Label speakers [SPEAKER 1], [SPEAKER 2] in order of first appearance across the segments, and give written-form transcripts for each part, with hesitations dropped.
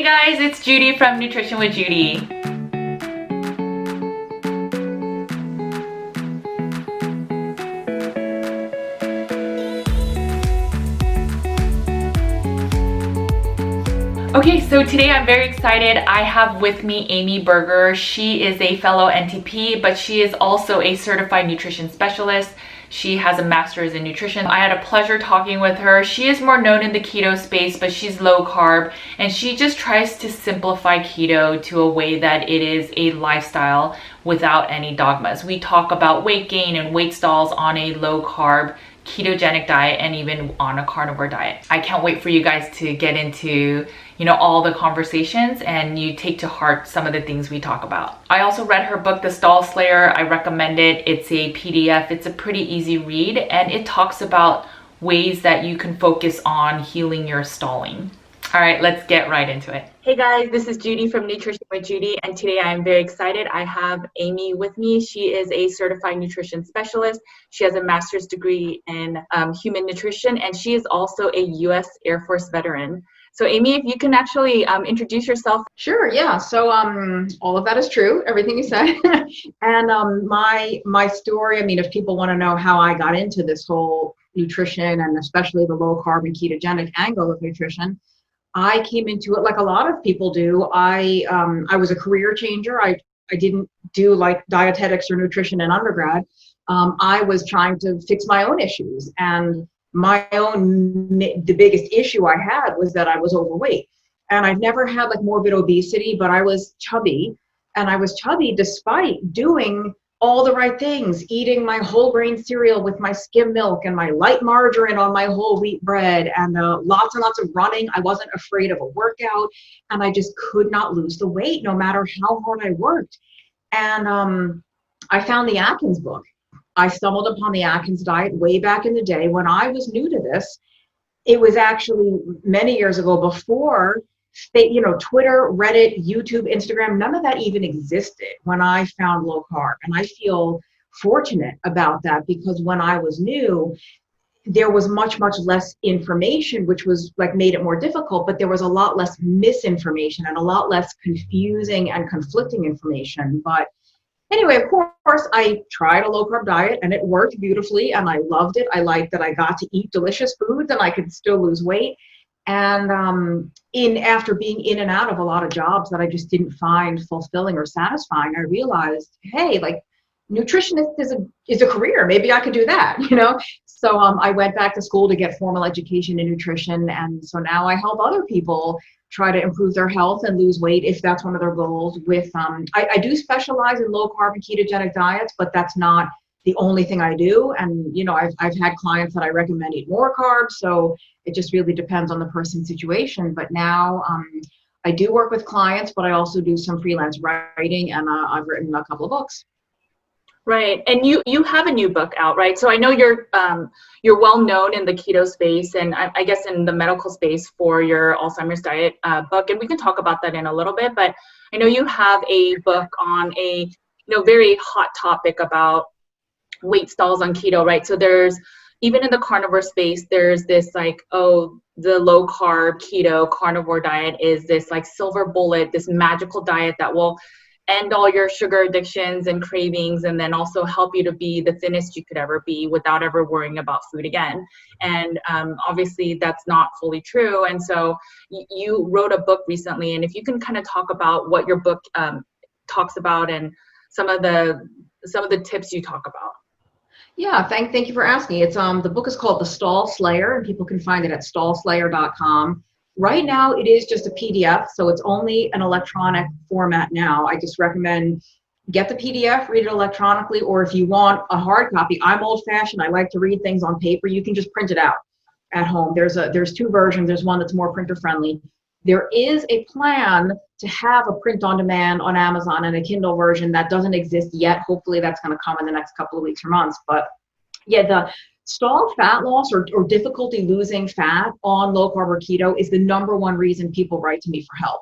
[SPEAKER 1] guys, it's Judy from Nutrition with Judy. Okay, so today I'm very excited. I have with me Amy Berger. She is a fellow NTP, but she is also a certified nutrition specialist. She has a master's in nutrition. I had a pleasure talking with her. She is more known in the keto space, but she's low carb, and she just tries to simplify keto to a way that it is a lifestyle without any dogmas. We talk about weight gain and weight stalls on a low carb ketogenic diet and even on a carnivore diet. I can't wait for you guys to get into all the conversations and you take to heart some of the things we talk about. I also read her book, The Stall Slayer. I recommend it. It's a PDF. It's a pretty easy read, and it talks about ways that you can focus on healing your stalling. All right, let's get right into it. Hey guys, this is Judy from Nutrition with Judy, and today I am very excited. I have Amy with me. She is a certified nutrition specialist. She has a master's degree in human nutrition, and she is also a U.S. Air Force veteran. So Amy, if you can actually introduce yourself.
[SPEAKER 2] Sure, yeah. So all of that is true, everything you said. And my story, if people want to know how I got into this whole nutrition and especially the low carb and ketogenic angle of nutrition, I came into it like a lot of people do. I was a career changer. I didn't do like dietetics or nutrition in undergrad. I was trying to fix my own issues, and the biggest issue I had was that I was overweight, and I've never had like morbid obesity, but I was chubby, and I was chubby despite doing all the right things, eating my whole grain cereal with my skim milk and my light margarine on my whole wheat bread, and lots and lots of running. I wasn't afraid of a workout, and I just could not lose the weight no matter how hard I worked. And I found the Atkins book. I stumbled upon the Atkins diet way back in the day when I was new to this. It was actually many years ago, before Twitter, Reddit, YouTube, Instagram, none of that even existed when I found low carb. And I feel fortunate about that, because when I was new, there was much, much less information, which was like made it more difficult, but there was a lot less misinformation and a lot less confusing and conflicting information. But anyway, of course, I tried a low carb diet and it worked beautifully and I loved it. I liked that I got to eat delicious foods and I could still lose weight. And after being in and out of a lot of jobs that I just didn't find fulfilling or satisfying, I realized, hey, like nutritionist is a career. Maybe I could do that, So I went back to school to get formal education in nutrition. And so now I help other people try to improve their health and lose weight if that's one of their goals. With I do specialize in low carb and ketogenic diets, but that's not the only thing I do. And I've had clients that I recommend eat more carbs, so it just really depends on the person's situation. But now I do work with clients, but I also do some freelance writing, and I've written a couple of books.
[SPEAKER 1] Right, and you have a new book out, right? So I know you're well known in the keto space, and I guess in the medical space for your Alzheimer's diet book, and we can talk about that in a little bit. But I know you have a book on a very hot topic about weight stalls on keto, right? So there's, even in the carnivore space, there's this like, oh, the low carb keto carnivore diet is this like silver bullet, this magical diet that will end all your sugar addictions and cravings, and then also help you to be the thinnest you could ever be without ever worrying about food again. And obviously that's not fully true. And so you wrote a book recently, and if you can kind of talk about what your book talks about and some of the tips you talk about.
[SPEAKER 2] Yeah, thank you for asking. It's the book is called The Stall Slayer, and people can find it at stallslayer.com. Right now, it is just a PDF, so it's only an electronic format now. I just recommend get the PDF, read it electronically, or if you want a hard copy, I'm old-fashioned. I like to read things on paper. You can just print it out at home. There's two versions. There's one that's more printer-friendly. There is a plan to have a print-on-demand on Amazon and a Kindle version that doesn't exist yet. Hopefully, that's going to come in the next couple of weeks or months. But yeah, the stalled fat loss or difficulty losing fat on low carb or keto is the number one reason people write to me for help.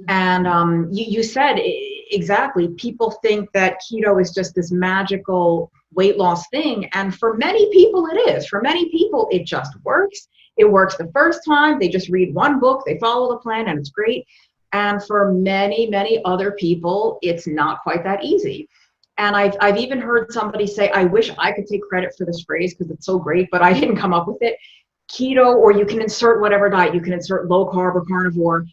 [SPEAKER 2] And you said exactly, people think that keto is just this magical weight loss thing. And for many people, it is. For many people, it just works. It works the first time. They just read one book, they follow the plan, and it's great. And for many, many other people, it's not quite that easy. And I've even heard somebody say, I wish I could take credit for this phrase because it's so great, but I didn't come up with it. Keto, or you can insert whatever diet, you can insert low carb or carnivore,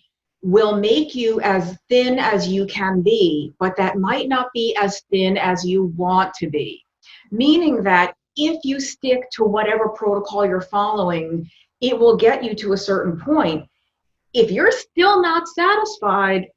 [SPEAKER 2] will make you as thin as you can be, but that might not be as thin as you want to be. Meaning that if you stick to whatever protocol you're following, it will get you to a certain point. If you're still not satisfied,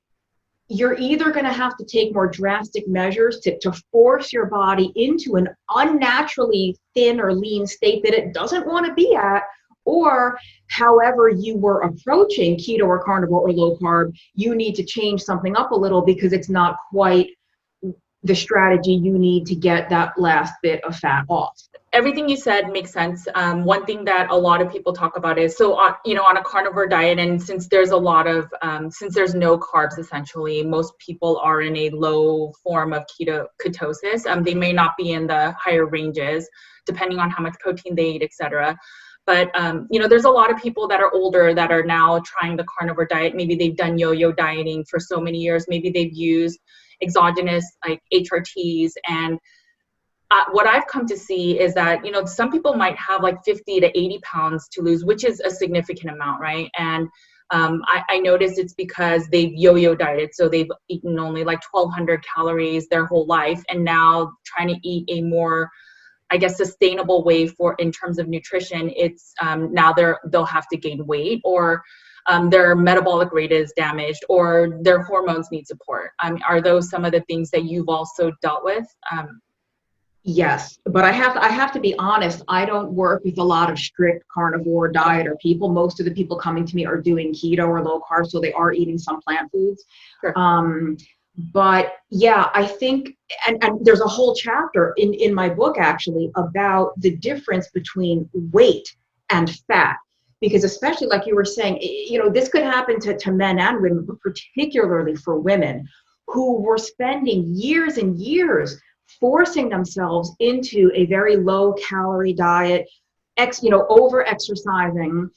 [SPEAKER 2] you're either going to have to take more drastic measures to force your body into an unnaturally thin or lean state that it doesn't want to be at, or however you were approaching keto or carnivore or low carb, you need to change something up a little because it's not quite the strategy you need to get that last bit of fat off.
[SPEAKER 1] Everything you said makes sense. One thing that a lot of people talk about is, so on, on a carnivore diet, and since there's a lot of, since there's no carbs, essentially, most people are in a low form of ketosis. They may not be in the higher ranges, depending on how much protein they eat, etc. But, there's a lot of people that are older that are now trying the carnivore diet. Maybe they've done yo-yo dieting for so many years. Maybe they've used exogenous like HRTs, and what I've come to see is that, some people might have like 50 to 80 pounds to lose, which is a significant amount, right? And I noticed it's because they've yo-yo dieted. So they've eaten only like 1,200 calories their whole life, and now trying to eat a more, I guess, sustainable way in terms of nutrition. It's now they'll have to gain weight, or their metabolic rate is damaged, or their hormones need support. Are those some of the things that you've also dealt with?
[SPEAKER 2] Yes, but I have to be honest. I don't work with a lot of strict carnivore dieter people. Most of the people coming to me are doing keto or low carb, so they are eating some plant foods. Sure. But yeah, I think, and there's a whole chapter in my book actually about the difference between weight and fat. Because especially like you were saying, this could happen to men and women, but particularly for women who were spending years and years forcing themselves into a very low calorie diet, over exercising.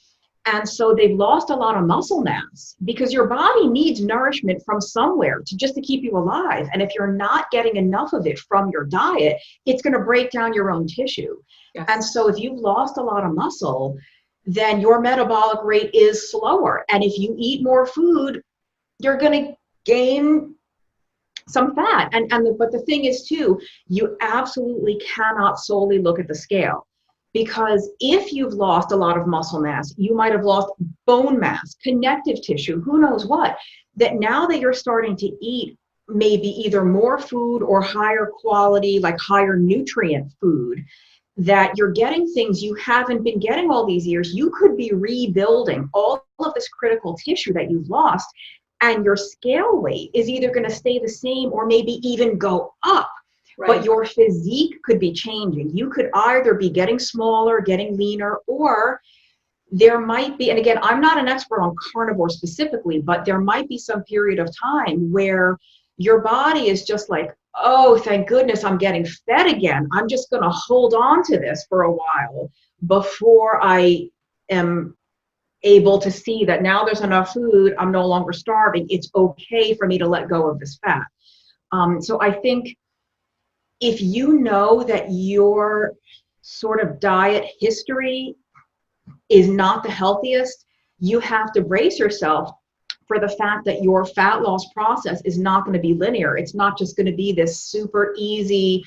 [SPEAKER 2] And so they've lost a lot of muscle mass because your body needs nourishment from somewhere to keep you alive. And if you're not getting enough of it from your diet, it's going to break down your own tissue. Yes. And so if you've lost a lot of muscle, then your metabolic rate is slower. And if you eat more food, you're going to gain some fat. But the thing is too, you absolutely cannot solely look at the scale, because if you've lost a lot of muscle mass, you might have lost bone mass, connective tissue, who knows what, that now that you're starting to eat maybe either more food or higher quality, like higher nutrient food, that you're getting things you haven't been getting all these years. You could be rebuilding all of this critical tissue that you've lost, and your scale weight is either going to stay the same or maybe even go up. Right. But your physique could be changing. You could either be getting smaller, getting leaner, or there might be, and again, I'm not an expert on carnivore specifically, but there might be some period of time where your body is just like, oh, thank goodness I'm getting fed again. I'm just going to hold on to this for a while before I am able to see that now there's enough food, I'm no longer starving. It's okay for me to let go of this fat. So I think if you know that your sort of diet history is not the healthiest, you have to brace yourself for the fact that your fat loss process is not going to be linear. It's not just going to be this super easy,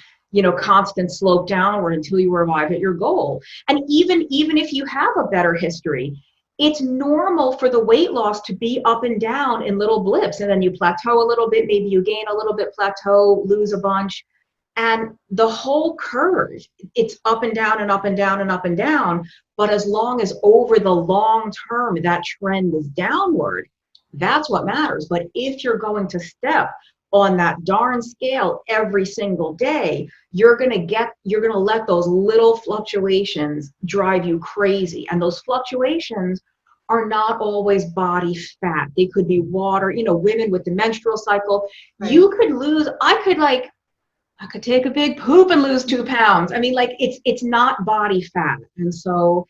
[SPEAKER 2] constant slope downward until you arrive at your goal. And even if you have a better history, it's normal for the weight loss to be up and down in little blips. And then you plateau a little bit, maybe you gain a little bit, plateau, lose a bunch. And the whole curve, it's up and down and up and down and up and down. But as long as over the long term, that trend is downward, that's what matters. But if you're going to step on that darn scale every single day, you're going to let those little fluctuations drive you crazy. And those fluctuations are not always body fat. They could be water, women with the menstrual cycle. Right. You could lose, I could take a big poop and lose 2 pounds. I mean, like it's not body fat. And so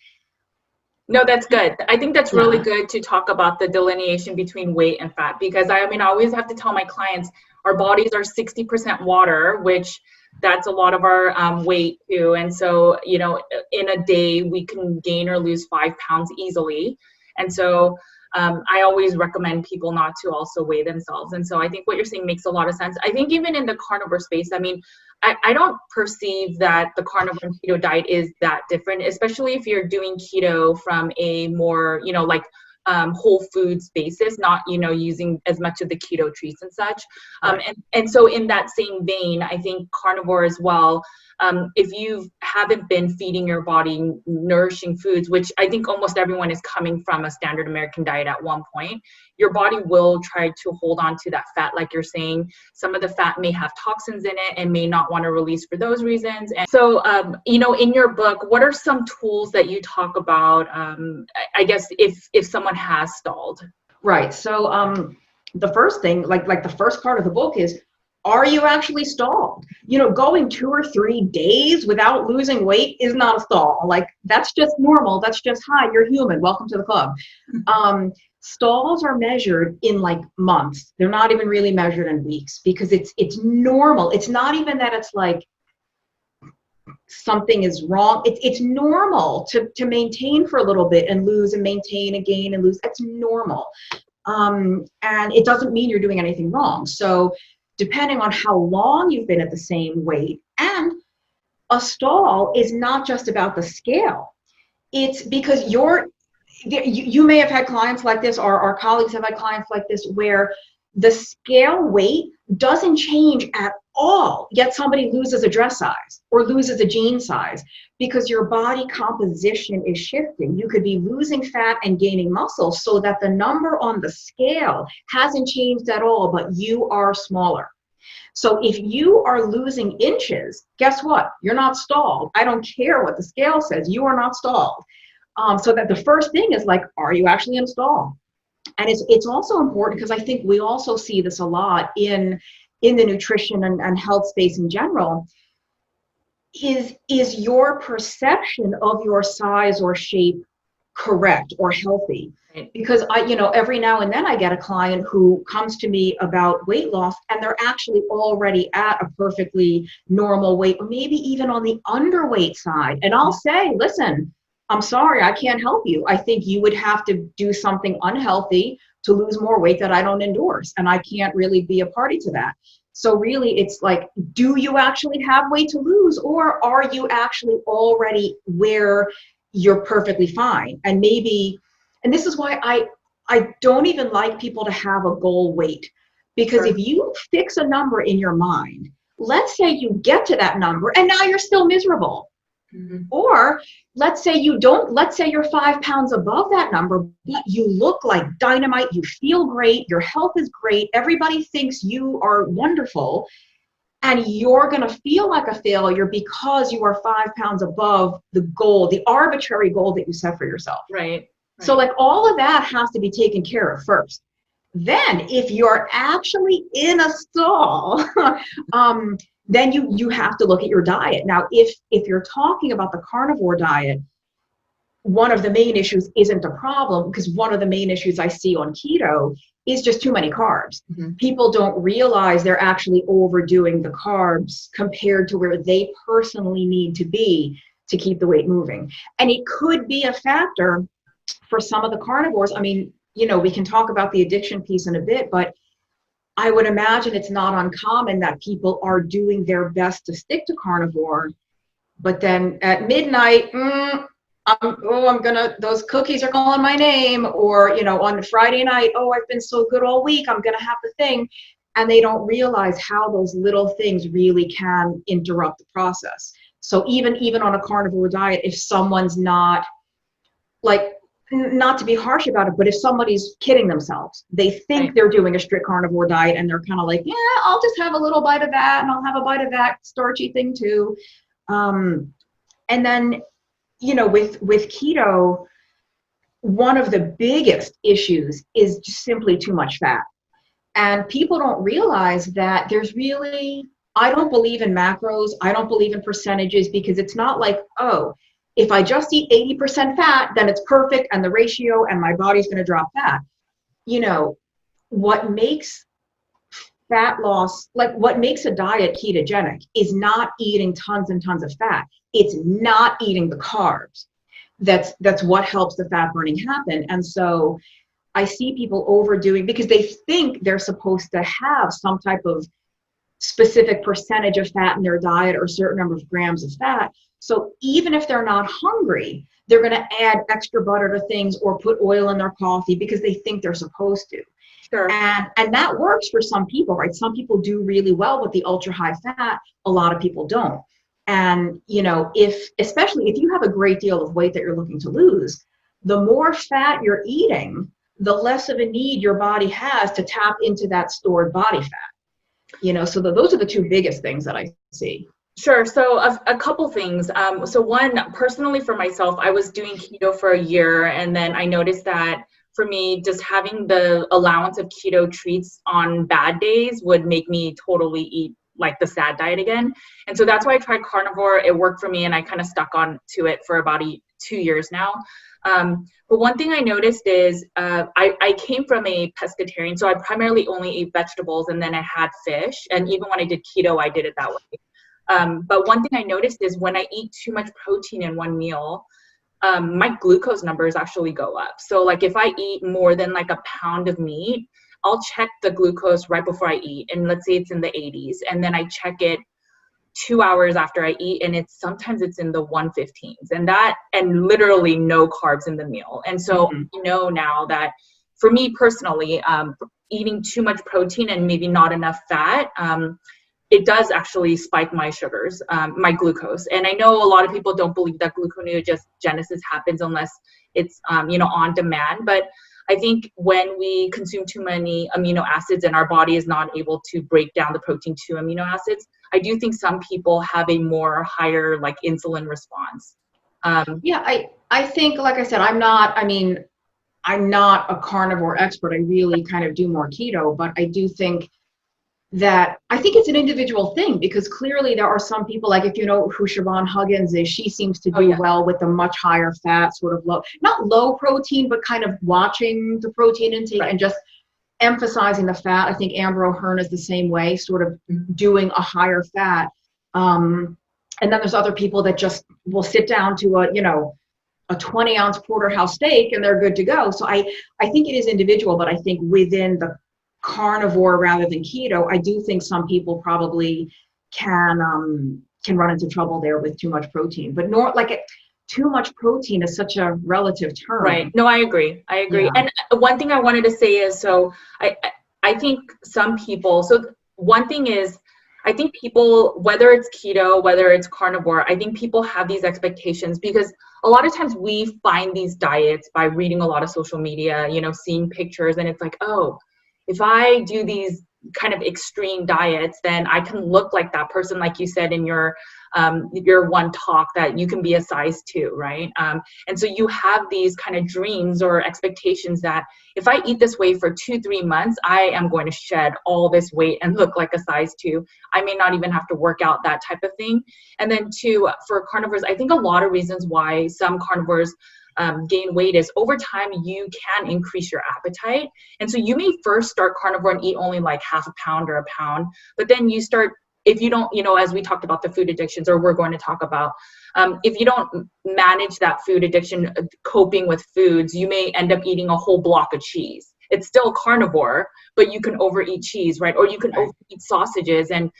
[SPEAKER 1] No, that's good. I think that's really
[SPEAKER 2] Yeah.
[SPEAKER 1] good to talk about the delineation between weight and fat, because I mean, I always have to tell my clients our bodies are 60% water, which that's a lot of our weight too. And so, you know, in a day we can gain or lose 5 pounds easily. And so I always recommend people not to also weigh themselves. And so I think what you're saying makes a lot of sense. I think even in the carnivore space, I mean, I don't perceive that the carnivore and keto diet is that different, especially if you're doing keto from a more, you know, like whole foods basis, not, you know, using as much of the keto treats and such.
[SPEAKER 2] Right.
[SPEAKER 1] And so in that same vein, I think carnivore as well, if you haven't been feeding your body nourishing foods, which I think almost everyone is coming from a standard American diet at one point, your body will try to hold on to that fat, like you're saying. Some of the fat may have toxins in it and may not want to release for those reasons. And so, you know, in your book, what are some tools that you talk about, I guess, if someone has stalled?
[SPEAKER 2] Right. So the first thing, like the first part of the book is, are you actually stalled? You know, going 2 or 3 days without losing weight is not a stall. Like, that's just normal. That's just, hi, you're human. Welcome to the club. Stalls are measured in like months. They're not even really measured in weeks, because it's normal. It's not even that it's like something is wrong. It's normal to maintain for a little bit and lose and maintain and gain and lose. That's normal. And it doesn't mean you're doing anything wrong. So depending on how long you've been at the same weight, and a stall is not just about the scale. It's because you may have had clients like this, or our colleagues have had clients like this, where the scale weight doesn't change at all, yet somebody loses a dress size or loses a jean size, because your body composition is shifting. You could be losing fat and gaining muscle so that the number on the scale hasn't changed at all, but you are smaller. So if you are losing inches, guess what? You're not stalled. I don't care what the scale says. You are not stalled. So that the first thing is like, are you actually in a stall? And it's also important, because I think we also see this a lot in the nutrition and health space in general. Is your perception of your size or shape correct or healthy? Because every now and then I get a client who comes to me about weight loss, and they're actually already at a perfectly normal weight, or maybe even on the underweight side. And I'll say, listen, I'm sorry, I can't help you. I think you would have to do something unhealthy to lose more weight that I don't endorse, and I can't really be a party to that. So really, it's like, do you actually have weight to lose, or are you actually already where you're perfectly fine? And maybe, and this is why I don't even like people to have a goal weight, because if you fix a number in your mind, let's say you get to that number and now you're still miserable. Mm-hmm. Or let's say you don't, let's say you're 5 pounds above that number, but you look like dynamite, you feel great, your health is great, everybody thinks you are wonderful, and you're going to feel like a failure because you are 5 pounds above the goal, the arbitrary goal that you set for yourself.
[SPEAKER 1] Right.
[SPEAKER 2] So like all of that has to be taken care of first. Then if you're actually in a stall, then you have to look at your diet. Now, if you're talking about the carnivore diet, one of the main issues isn't a problem, because one of the main issues I see on keto is just too many carbs. Mm-hmm. People don't realize they're actually overdoing the carbs compared to where they personally need to be to keep the weight moving. And it could be a factor for some of the carnivores. I mean, we can talk about the addiction piece in a bit, but I would imagine it's not uncommon that people are doing their best to stick to carnivore, but then at midnight, those cookies are calling my name, or, on Friday night, I've been so good all week, I'm going to have the thing. And they don't realize how those little things really can interrupt the process. So even on a carnivore diet, if someone's not to be harsh about it, but if somebody's kidding themselves, they think they're doing a strict carnivore diet, and they're kind of like, yeah, I'll just have a little bite of that, and I'll have a bite of that starchy thing too. And then, with keto, one of the biggest issues is just simply too much fat. And people don't realize that there's really, I don't believe in macros. I don't believe in percentages, because it's not like, if I just eat 80% fat, then it's perfect and the ratio and my body's going to drop fat. You know, what makes fat loss, like what makes a diet ketogenic is not eating tons and tons of fat. It's not eating the carbs. That's what helps the fat burning happen. And so I see people overdoing because they think they're supposed to have some type of specific percentage of fat in their diet or a certain number of grams of fat. So even if they're not hungry, they're going to add extra butter to things or put oil in their coffee because they think they're supposed to.
[SPEAKER 1] Sure.
[SPEAKER 2] And that works for some people, right? Some people do really well with the ultra high fat. A lot of people don't. And, you know, especially if you have a great deal of weight that you're looking to lose, the more fat you're eating, the less of a need your body has to tap into that stored body fat. You know, so those are the two biggest things that I see.
[SPEAKER 1] Sure. So a couple things. So one, personally for myself, I was doing keto for a year, and then I noticed that for me, just having the allowance of keto treats on bad days would make me totally eat like the sad diet again. And so that's why I tried carnivore. It worked for me, and I kind of stuck on to it for about 2 years now. But one thing I noticed is I came from a pescatarian, so I primarily only ate vegetables, and then I had fish. And even when I did keto, I did it that way. But one thing I noticed is when I eat too much protein in one meal, my glucose numbers actually go up. So like if I eat more than like a pound of meat, I'll check the glucose right before I eat. And let's say it's in the 80s. And then I check it 2 hours after I eat, and sometimes it's in the 115s, and literally no carbs in the meal. And so you know now that for me personally, eating too much protein and maybe not enough fat, it does actually spike my sugars, my glucose. And I know a lot of people don't believe that gluconeogenesis happens unless it's, on demand. But I think when we consume too many amino acids and our body is not able to break down the protein to amino acids, I do think some people have a more higher like insulin response.
[SPEAKER 2] I think, like I said, I'm not a carnivore expert. I really kind of do more keto, but I do think that I think it's an individual thing, because clearly there are some people, like if you know who Siobhan Huggins is, she seems to do well with the much higher fat, sort of not low protein, but kind of watching the protein intake and just emphasizing the fat. I think Amber O'Hearn is the same way, sort of doing a higher fat. And then there's other people that just will sit down to a 20-ounce porterhouse steak and they're good to go. So I think it is individual, but I think within the carnivore rather than keto, I do think some people probably can run into trouble there with too much protein. But too much protein is such a relative term. Right.
[SPEAKER 1] No, I agree. Yeah. And one thing I wanted to say is, so I think some people, so one thing is, I think people, whether it's keto, whether it's carnivore, I think people have these expectations because a lot of times we find these diets by reading a lot of social media, seeing pictures, and it's like, oh, if I do these kind of extreme diets, then I can look like that person, like you said in your one talk, that you can be a size 2, right? And so you have these kind of dreams or expectations that if I eat this way for 2-3 months, I am going to shed all this weight and look like a size 2. I may not even have to work out, that type of thing. And then for carnivores, I think a lot of reasons why some carnivores gain weight is over time you can increase your appetite. And so you may first start carnivore and eat only like half a pound or a pound, but then you start, if you don't, as we talked about the food addictions, or we're going to talk about, if you don't manage that food addiction, coping with foods, you may end up eating a whole block of cheese. It's still carnivore, but you can overeat cheese, right? Or you can overeat sausages. And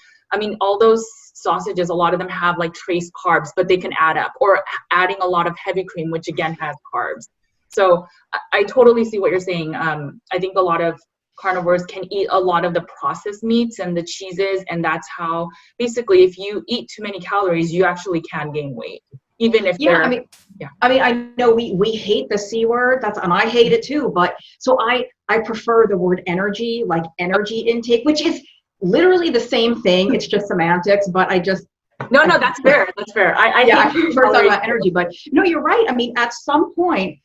[SPEAKER 1] all those sausages, a lot of them have like trace carbs, but they can add up, or adding a lot of heavy cream, which again has carbs. So I totally see what you're saying. I think a lot of carnivores can eat a lot of the processed meats and the cheeses. And that's how basically if you eat too many calories, you actually can gain weight. Even if
[SPEAKER 2] I know we hate the C word, and I hate it too, but so I prefer the word energy, like energy intake, which is literally the same thing. It's just semantics, but I just
[SPEAKER 1] no, that's fair. That's fair.
[SPEAKER 2] I prefer talking about energy, but no, you're right. At some point,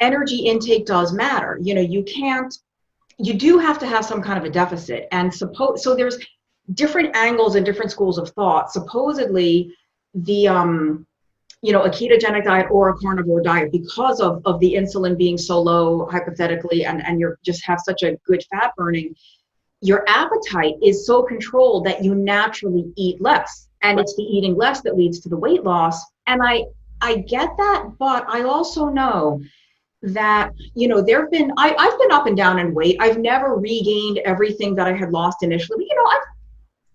[SPEAKER 2] energy intake does matter. You do have to have some kind of a deficit, and so there's different angles and different schools of thought. Supposedly, the a ketogenic diet or a carnivore diet, because of the insulin being so low hypothetically, and you just have such a good fat burning, your appetite is so controlled that you naturally eat less. And it's the eating less that leads to the weight loss. And I get that, but I also know that, I've been up and down in weight. I've never regained everything that I had lost initially. I've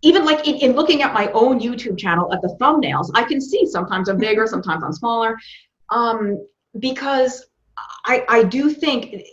[SPEAKER 2] even like in looking at my own YouTube channel at the thumbnails, I can see sometimes I'm bigger, sometimes I'm smaller, because I do think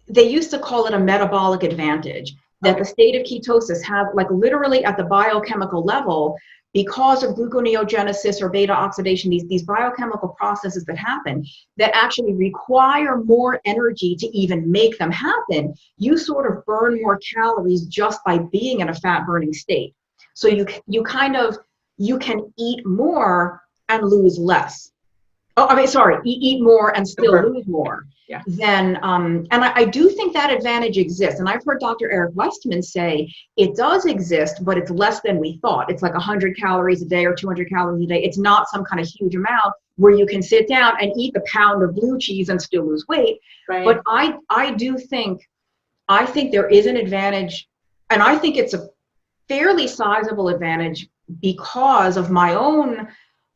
[SPEAKER 2] they used to call it a metabolic advantage, that the state of ketosis have, like, literally at the biochemical level, because of gluconeogenesis or beta oxidation, these biochemical processes that happen that actually require more energy to even make them happen, you sort of burn more calories just by being in a fat burning state. So you can eat more and lose less. Eat more and still lose more.
[SPEAKER 1] Yeah.
[SPEAKER 2] And I do think that advantage exists. And I've heard Dr. Eric Westman say it does exist, but it's less than we thought. It's like 100 calories a day or 200 calories a day. It's not some kind of huge amount where you can sit down and eat the pound of blue cheese and still lose weight.
[SPEAKER 1] Right.
[SPEAKER 2] But I think there is an advantage, and I think it's a fairly sizable advantage because of my own.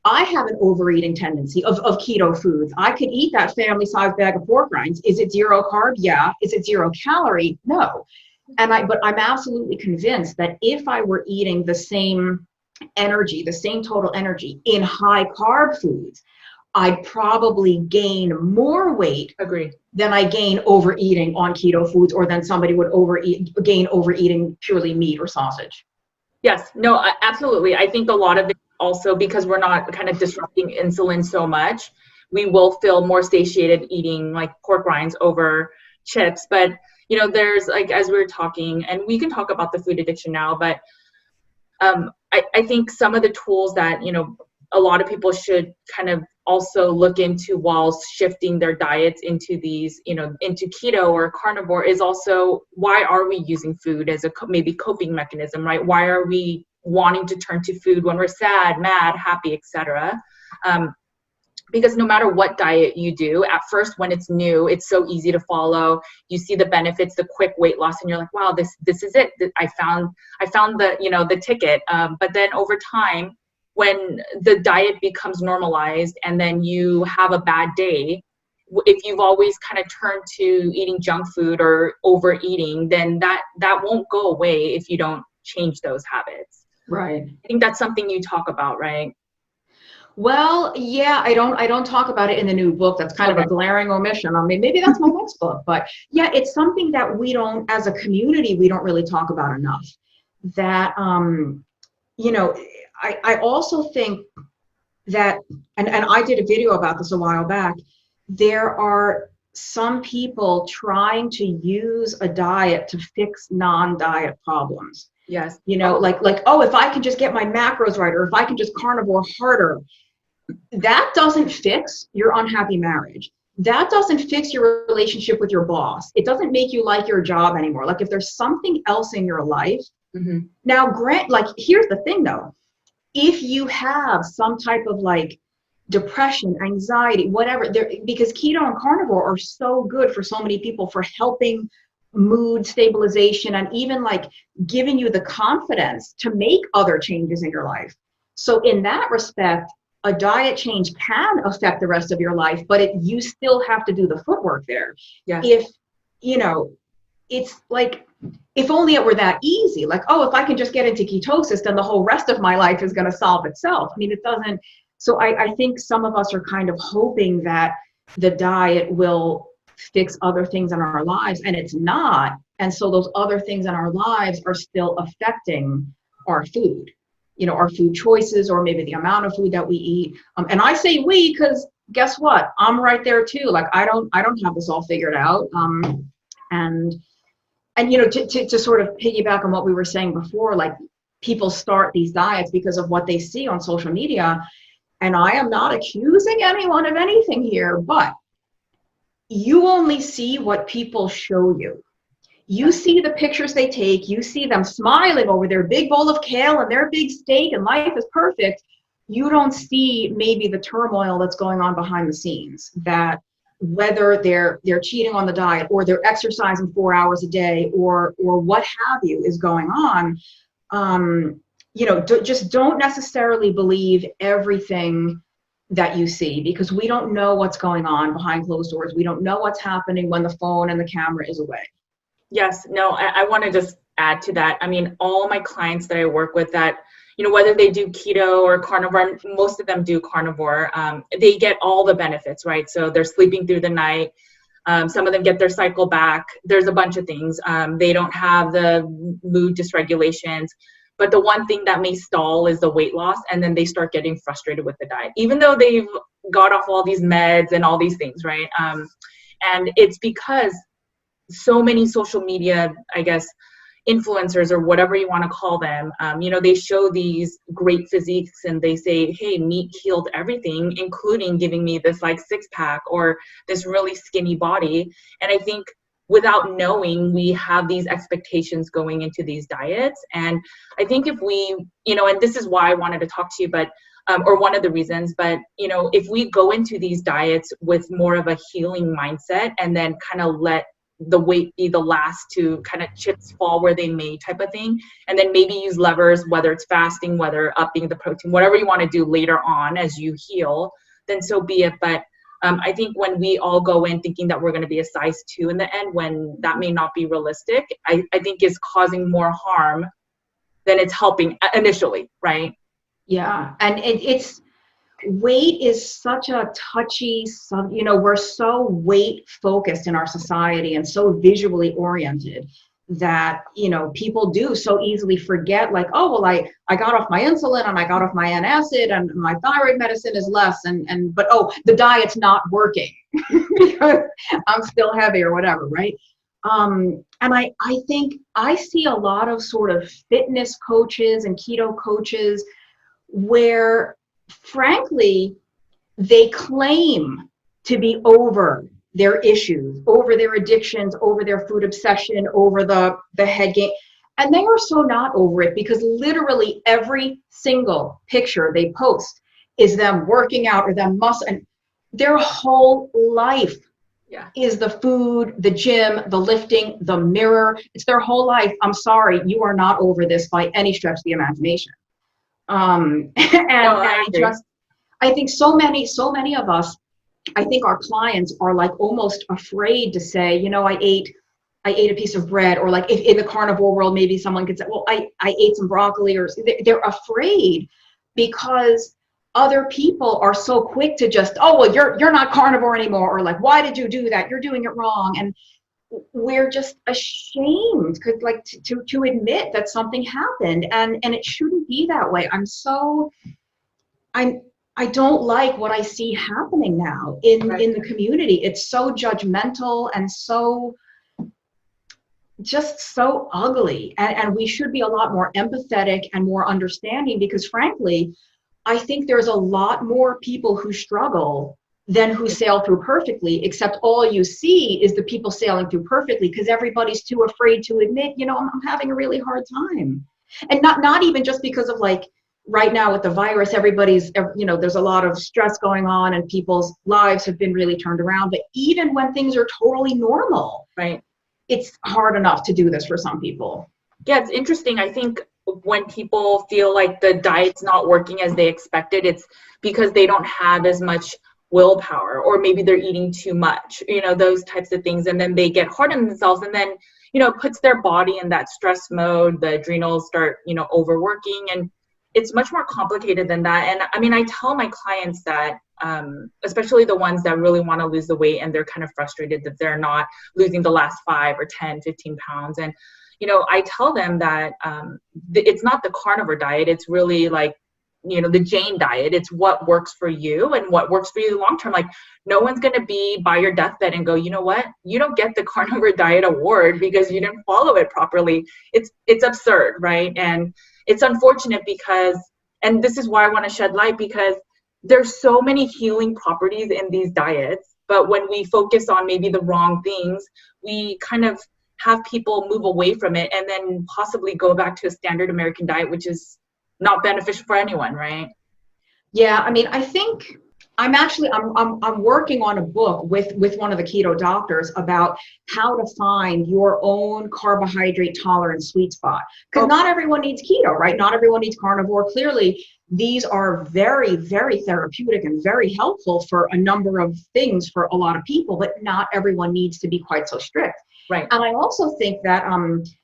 [SPEAKER 2] I have an overeating tendency of keto foods. I could eat that family size bag of pork rinds. Is it 0 carb? Yeah. Is it 0 calorie? No. But I'm absolutely convinced that if I were eating the same energy, the same total energy in high carb foods, I'd probably gain more weight.
[SPEAKER 1] Agreed.
[SPEAKER 2] Than I gain overeating on keto foods, or than somebody would gain overeating purely meat or sausage.
[SPEAKER 1] Yes, no, absolutely. I think a lot of it also, because we're not kind of disrupting insulin so much, we will feel more satiated eating like pork rinds over chips. But, there's, like, as we were talking, and we can talk about the food addiction now, but I think some of the tools that, a lot of people should kind of also look into while shifting their diets into these, into keto or carnivore, is also, why are we using food as a maybe coping mechanism, right? Why are we wanting to turn to food when we're sad, mad, happy, etc.? Because no matter what diet you do, at first when it's new, it's so easy to follow. You see the benefits, the quick weight loss, and you're like, wow, this is it. I found the, the ticket. But then over time, when the diet becomes normalized and then you have a bad day, if you've always kind of turned to eating junk food or overeating, then that won't go away if you don't change those habits.
[SPEAKER 2] Right.
[SPEAKER 1] I think that's something you talk about, right?
[SPEAKER 2] Well, yeah, I don't talk about it in the new book. That's kind of a glaring omission. I mean, maybe that's my next book, but yeah, it's something that we don't, as a community, we don't really talk about enough. That, I also think that, and I did a video about this a while back, there are some people trying to use a diet to fix non-diet problems.
[SPEAKER 1] Yes.
[SPEAKER 2] If I can just get my macros right, or if I can just carnivore harder, that doesn't fix your unhappy marriage. That doesn't fix your relationship with your boss. It doesn't make you like your job anymore. Like, if there's something else in your life, now, here's the thing though. If you have some type of like depression, anxiety, whatever, because keto and carnivore are so good for so many people for helping mood stabilization and even like giving you the confidence to make other changes in your life. So in that respect, a diet change can affect the rest of your life, but you still have to do the footwork there.
[SPEAKER 1] Yes.
[SPEAKER 2] If, it's like, if only it were that easy, like, oh, if I can just get into ketosis, then the whole rest of my life is going to solve itself. I mean, it doesn't. So I think some of us are kind of hoping that the diet will fix other things in our lives, and it's not. And so those other things in our lives are still affecting our food, our food choices, or maybe the amount of food that we eat. And I say we, because guess what? I'm right there too. Like, I don't have this all figured out. And to sort of piggyback on what we were saying before, like, people start these diets because of what they see on social media. And I am not accusing anyone of anything here, but you only see what people show you. You see the pictures they take, you see them smiling over their big bowl of kale and their big steak and life is perfect. you don't see maybe the turmoil that's going on behind the scenes, that whether they're cheating on the diet or they're exercising 4 hours a day or what have you is going on. Just don't necessarily believe everything that you see, because we don't know what's going on behind closed doors. We don't know what's happening when the phone and the camera is away.
[SPEAKER 3] Yes, no, I want to just add to that. I mean, all my clients that I work with that, whether they do keto or carnivore, most of them do carnivore, they get all the benefits, right? So they're sleeping through the night. Some of them get their cycle back. There's a bunch of things. They don't have the mood dysregulations. But the one thing that may stall is the weight loss, and then they start getting frustrated with the diet, even though they've got off all these meds and all these things, right? And it's because so many social media, I guess, influencers or whatever you want to call them, they show these great physiques and they say, hey, meat healed everything, including giving me this like 6-pack or this really skinny body. And I think without knowing, we have these expectations going into these diets. And I think if we, and this is why I wanted to talk to you, but or one of the reasons, but if we go into these diets with more of a healing mindset and then kind of let the weight be the last to kind of chips fall where they may type of thing, and then maybe use levers, whether it's fasting, whether upping the protein, whatever you want to do later on as you heal, then so be it. But I think when we all go in thinking that we're going to be a size 2 in the end, when that may not be realistic, I think is causing more harm than it's helping initially, right?
[SPEAKER 2] Yeah, and it's weight is such a touchy, we're so weight focused in our society and so visually oriented that, people do so easily forget, like, oh, well, I got off my insulin and I got off my antacid and my thyroid medicine is less but oh, the diet's not working because I'm still heavy or whatever, right? And I think I see a lot of sort of fitness coaches and keto coaches where, frankly, they claim to be over their issues, over their addictions, over their food obsession, over the head gain. And they are so not over it, because literally every single picture they post is them working out or them muscle, and their whole life is the food, the gym, the lifting, the mirror. It's their whole life. I'm sorry, you are not over this by any stretch of the imagination. I think so many of us, I think our clients are like almost afraid to say, I ate a piece of bread, or like if in the carnivore world, maybe someone could say, well, I ate some broccoli, or they're afraid because other people are so quick to just, oh, well, you're not carnivore anymore, or like, why did you do that? You're doing it wrong. And we're just ashamed to admit that something happened, and it shouldn't be that way. I don't like what I see happening now in the community. It's so judgmental and so ugly, and we should be a lot more empathetic and more understanding, because frankly, I think there's a lot more people who struggle than who sail through perfectly, except all you see is the people sailing through perfectly because everybody's too afraid to admit, I'm having a really hard time. And not even just because of like right now with the virus, everybody's, there's a lot of stress going on and people's lives have been really turned around. But even when things are totally normal,
[SPEAKER 3] right,
[SPEAKER 2] it's hard enough to do this for some people.
[SPEAKER 3] Yeah, it's interesting. I think when people feel like the diet's not working as they expected, it's because they don't have as much willpower, or maybe they're eating too much, those types of things. And then they get hard on themselves, and then, it puts their body in that stress mode. The adrenals start, overworking, and it's much more complicated than that. And I mean, I tell my clients that, especially the ones that really want to lose the weight and they're kind of frustrated that they're not losing the last 5 or 10, 15 pounds. And, I tell them that it's not the carnivore diet. It's really like, the Jane diet. It's what works for you and what works for you long term. Like, no one's going to be by your deathbed and go, you know what, you don't get the carnivore diet award because you didn't follow it properly. It's absurd, right? And it's unfortunate because, and this is why I want to shed light, because there's so many healing properties in these diets, but when we focus on maybe the wrong things, we kind of have people move away from it and then possibly go back to a standard American diet, which is not beneficial for anyone, right?
[SPEAKER 2] Yeah, I mean, I think I'm working on a book with one of the keto doctors about how to find your own carbohydrate tolerant sweet spot. Because not everyone needs keto, right? Not everyone needs carnivore. Clearly, these are very, very therapeutic and very helpful for a number of things for a lot of people, but not everyone needs to be quite so strict.
[SPEAKER 3] Right.
[SPEAKER 2] And I also think that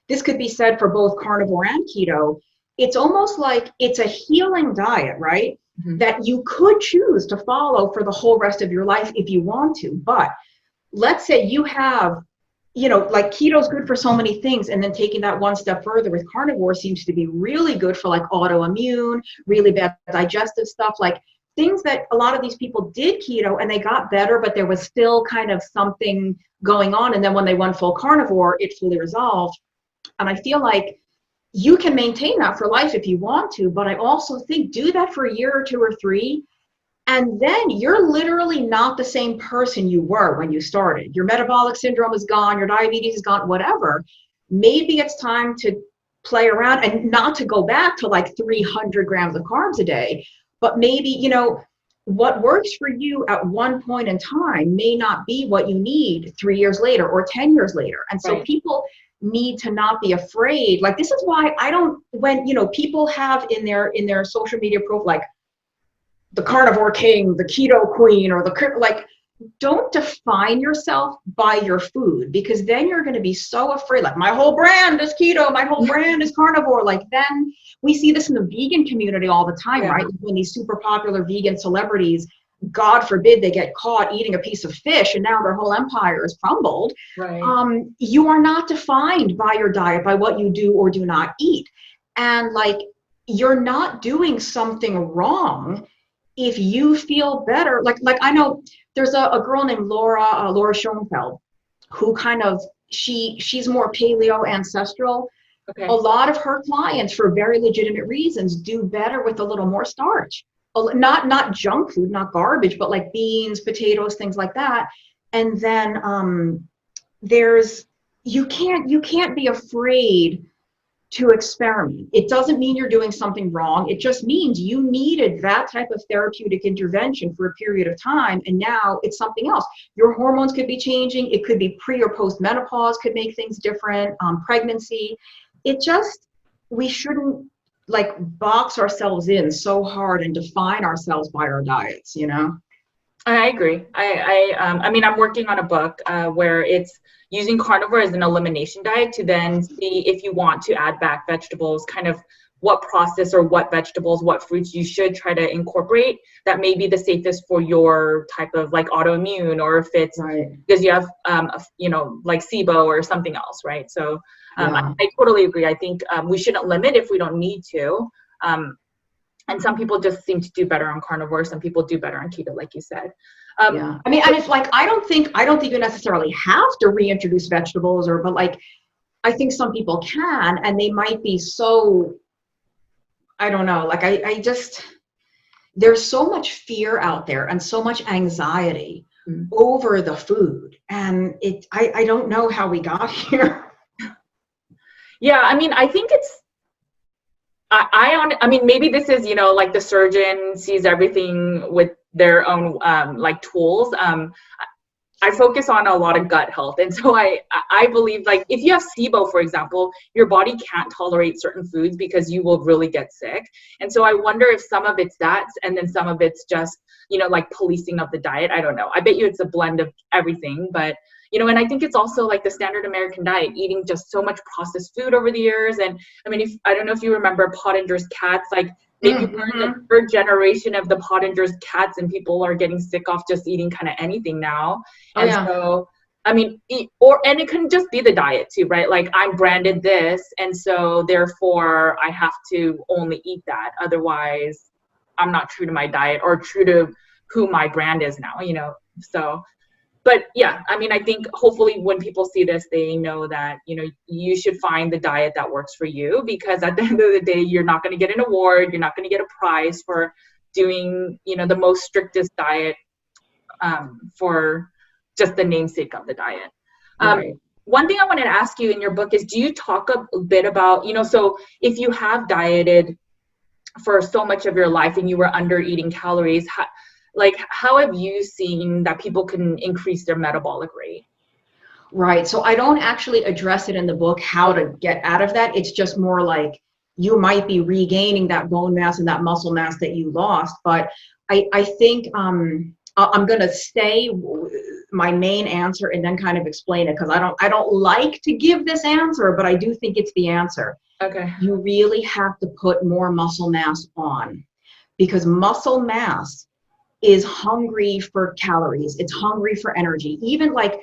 [SPEAKER 2] this could be said for both carnivore and keto. It's almost like it's a healing diet, right? That you could choose to follow for the whole rest of your life if you want to. But let's say you have, like keto's good for so many things. And then taking that one step further with carnivore seems to be really good for like autoimmune, really bad digestive stuff, like things that a lot of these people did keto and they got better, but there was still kind of something going on. And then when they went full carnivore, it fully resolved. And I feel like you can maintain that for life if you want to, but I also think do that for a year or two or three, and then you're literally not the same person you were when you started. Your metabolic syndrome is gone, your diabetes is gone, whatever. Maybe it's time to play around and not to go back to like 300 grams of carbs a day, but maybe, what works for you at one point in time may not be what you need 3 years later or 10 years later. And so people need to not be afraid. Like, this is why I don't, when, people have in their social media profile, like the carnivore king, the keto queen, or don't define yourself by your food, because then you're going to be so afraid, like my whole brand is keto, my whole brand is carnivore. Like, then we see this in the vegan community all the time, right? When these super popular vegan celebrities, God forbid they get caught eating a piece of fish and now their whole empire is crumbled.
[SPEAKER 3] Right.
[SPEAKER 2] You are not defined by your diet, by what you do or do not eat. And like, you're not doing something wrong if you feel better. Like I know there's a girl named Laura Schoenfeld, who kind of, she's more paleo ancestral.
[SPEAKER 3] Okay.
[SPEAKER 2] A lot of her clients, for very legitimate reasons, do better with a little more starch. Not junk food, not garbage, but like beans, potatoes, things like that. And then you can't be afraid to experiment. It doesn't mean you're doing something wrong. It just means you needed that type of therapeutic intervention for a period of time, and now it's something else. Your hormones could be changing. It could be pre or post menopause, could make things different. Pregnancy. We shouldn't like box ourselves in so hard and define ourselves by our diets,
[SPEAKER 3] I agree. I mean, I'm working on a book where it's using carnivore as an elimination diet to then see if you want to add back vegetables, kind of what process or what vegetables, what fruits you should try to incorporate that may be the safest for your type of like autoimmune, or if it's because you have, like SIBO or something else, right? So I totally agree. I think we shouldn't limit if we don't need to. And some people just seem to do better on carnivore. Some people do better on keto, like you said.
[SPEAKER 2] I mean, and it's like, I don't think you necessarily have to reintroduce vegetables, but like, I think some people can, and they might be so, I don't know, like there's so much fear out there and so much anxiety over the food. And I don't know how we got here.
[SPEAKER 3] Yeah, I mean, I think it's, I mean, maybe this is, like the surgeon sees everything with their own like tools. I focus on a lot of gut health. And so I believe, like, if you have SIBO, for example, your body can't tolerate certain foods because you will really get sick. And so I wonder if some of it's that, and then some of it's just, like policing of the diet. I don't know. I bet you it's a blend of everything, but and I think it's also like the standard American diet, eating just so much processed food over the years. And I mean, I don't know if you remember Pottinger's cats, like maybe we're the third generation of the Pottinger's cats, and people are getting sick off just eating kind of anything now. And so, I mean, and it can just be the diet too, right? Like, I'm branded this, and so therefore I have to only eat that. Otherwise, I'm not true to my diet or true to who my brand is now, so. But yeah, I mean, I think hopefully when people see this, they know that, you should find the diet that works for you, because at the end of the day, you're not going to get an award. You're not going to get a prize for doing, the most strictest diet for just the namesake of the diet. One thing I wanted to ask you in your book is, do you talk a bit about, so if you have dieted for so much of your life and you were under eating calories, how have you seen that people can increase their metabolic rate?
[SPEAKER 2] Right. So I don't actually address it in the book, how to get out of that. It's just more like you might be regaining that bone mass and that muscle mass that you lost. But I think I'm going to say my main answer and then kind of explain it, because I don't like to give this answer, but I do think it's the answer.
[SPEAKER 3] Okay.
[SPEAKER 2] You really have to put more muscle mass on, because muscle mass is hungry for calories. It's hungry for energy. Even like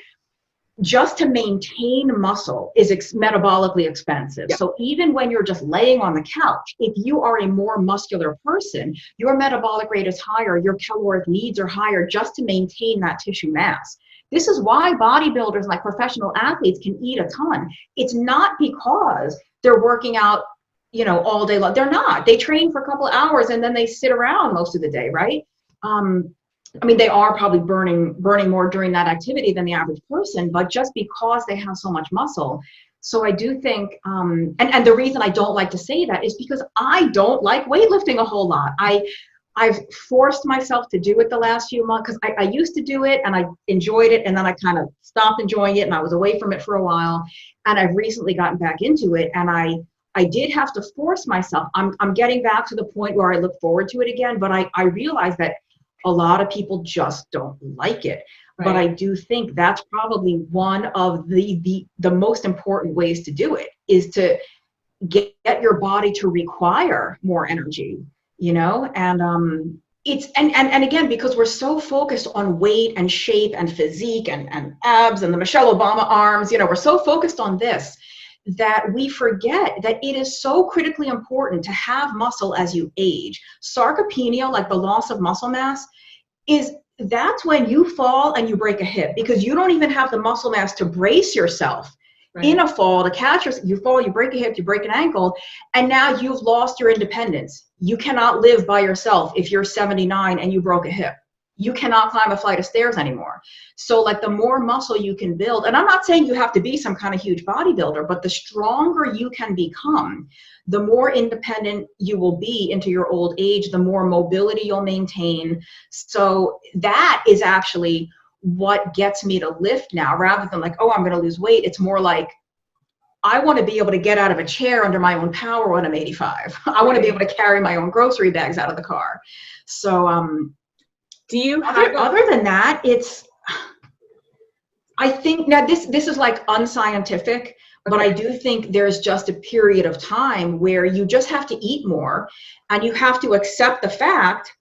[SPEAKER 2] just to maintain muscle is metabolically expensive.
[SPEAKER 3] Yeah.
[SPEAKER 2] So even when you're just laying on the couch, if you are a more muscular person, your metabolic rate is higher, your caloric needs are higher just to maintain that tissue mass. This is why bodybuilders, like professional athletes, can eat a ton. It's not because they're working out, all day long. They're not. They train for a couple of hours and then they sit around most of the day, right? They are probably burning more during that activity than the average person, but just because they have so much muscle. So I do think, and the reason I don't like to say that is because I don't like weightlifting a whole lot. I've forced myself to do it the last few months, because I used to do it and I enjoyed it, and then I kind of stopped enjoying it and I was away from it for a while, and I've recently gotten back into it, and I did have to force myself. I'm getting back to the point where I look forward to it again, but I realize that a lot of people just don't like it. Right. But I do think that's probably one of the most important ways to do it, is to get your body to require more energy, and it's, and again, because we're so focused on weight and shape and physique and abs and the Michelle Obama arms, we're so focused on this that we forget that it is so critically important to have muscle as you age. Sarcopenia, like the loss of muscle mass, that's when you fall and you break a hip, because you don't even have the muscle mass to brace yourself. Right. In a fall, to catch yourself. You fall, you break a hip, you break an ankle, and now you've lost your independence. You cannot live by yourself if you're 79 and you broke a hip. You cannot climb a flight of stairs anymore. So like the more muscle you can build, and I'm not saying you have to be some kind of huge bodybuilder, but the stronger you can become, the more independent you will be into your old age, the more mobility you'll maintain. So that is actually what gets me to lift now, rather than like, oh, I'm going to lose weight. It's more like, I want to be able to get out of a chair under my own power when I'm 85. I want to be able to carry my own grocery bags out of the car. So, do you have other than that, I think now this is like unscientific, but I do think there's just a period of time where you just have to eat more, and you have to accept the fact,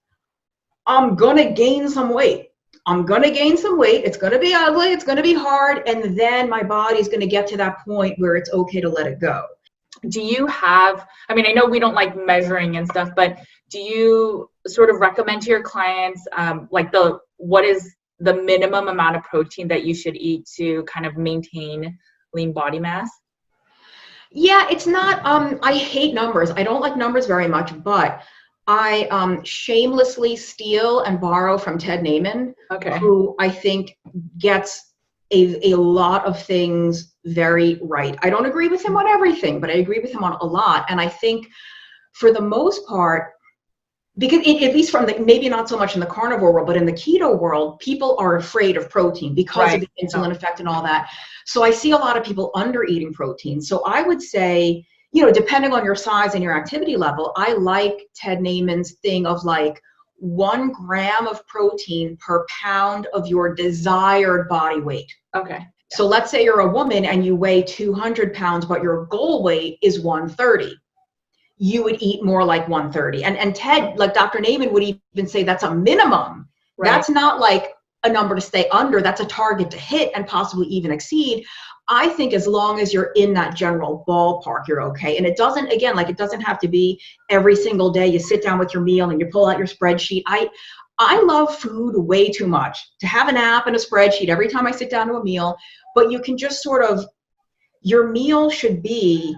[SPEAKER 2] I'm going to gain some weight. I'm going to gain some weight. It's going to be ugly. It's going to be hard. And then my body's going to get to that point where it's okay to let it go.
[SPEAKER 3] Do you have, I know we don't like measuring and stuff, but do you sort of recommend to your clients, what is the minimum amount of protein that you should eat to kind of maintain lean body mass?
[SPEAKER 2] Yeah, it's not, I hate numbers. I don't like numbers very much, but I shamelessly steal and borrow from Ted Naiman, who I think gets a lot of things very right. I don't agree with him on everything, but I agree with him on a lot. And I think for the most part, because at least from maybe not so much in the carnivore world, but in the keto world, people are afraid of protein because of the insulin effect and all that. So I see a lot of people under eating protein. So I would say, depending on your size and your activity level, I like Ted Naiman's thing of like 1 gram of protein per pound of your desired body weight.
[SPEAKER 3] Okay.
[SPEAKER 2] So let's say you're a woman and you weigh 200 pounds, but your goal weight is 130. You would eat more like 130. And Ted, like Dr. Naiman would even say that's a minimum. Right. That's not like a number to stay under. That's a target to hit and possibly even exceed. I think as long as you're in that general ballpark, you're okay. And it doesn't, again, like it doesn't have to be every single day you sit down with your meal and you pull out your spreadsheet. I love food way too much to have an app and a spreadsheet every time I sit down to a meal, but you can just sort of, your meal should be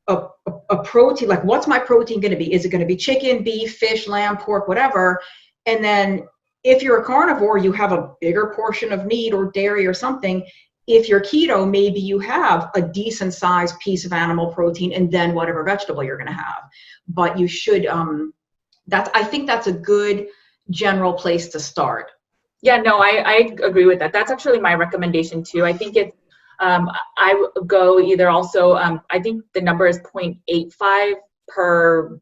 [SPEAKER 2] a protein, like what's my protein going to be? Is it going to be chicken, beef, fish, lamb, pork, whatever? And then if you're a carnivore, you have a bigger portion of meat or dairy or something. if you're keto, maybe you have a decent sized piece of animal protein and then whatever vegetable you're going to have. But you should, I think that's a good general place to start.
[SPEAKER 3] Yeah, no, I agree with that. That's actually my recommendation too. I think it's, I would go either also, I think the number is 0.85 per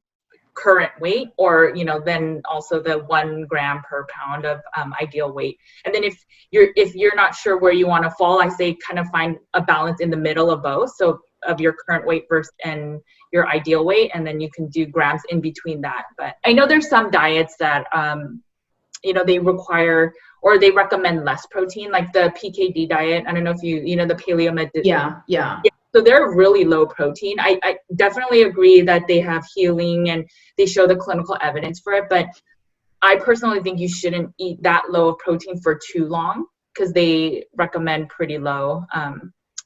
[SPEAKER 3] current weight, or, you know, then also the 1 gram per pound of ideal weight. And then if you're not sure where you want to fall, I say kind of find a balance in the middle of both. So of your current weight versus and your ideal weight, and then you can do grams in between that. But I know there's some diets that, you know, they require or they recommend less protein, like the PKD diet. I don't know if you know, the paleo med.
[SPEAKER 2] Yeah.
[SPEAKER 3] So they're really low protein. I definitely agree that they have healing and they show the clinical evidence for it. But I personally think you shouldn't eat that low of protein for too long, because they recommend pretty low.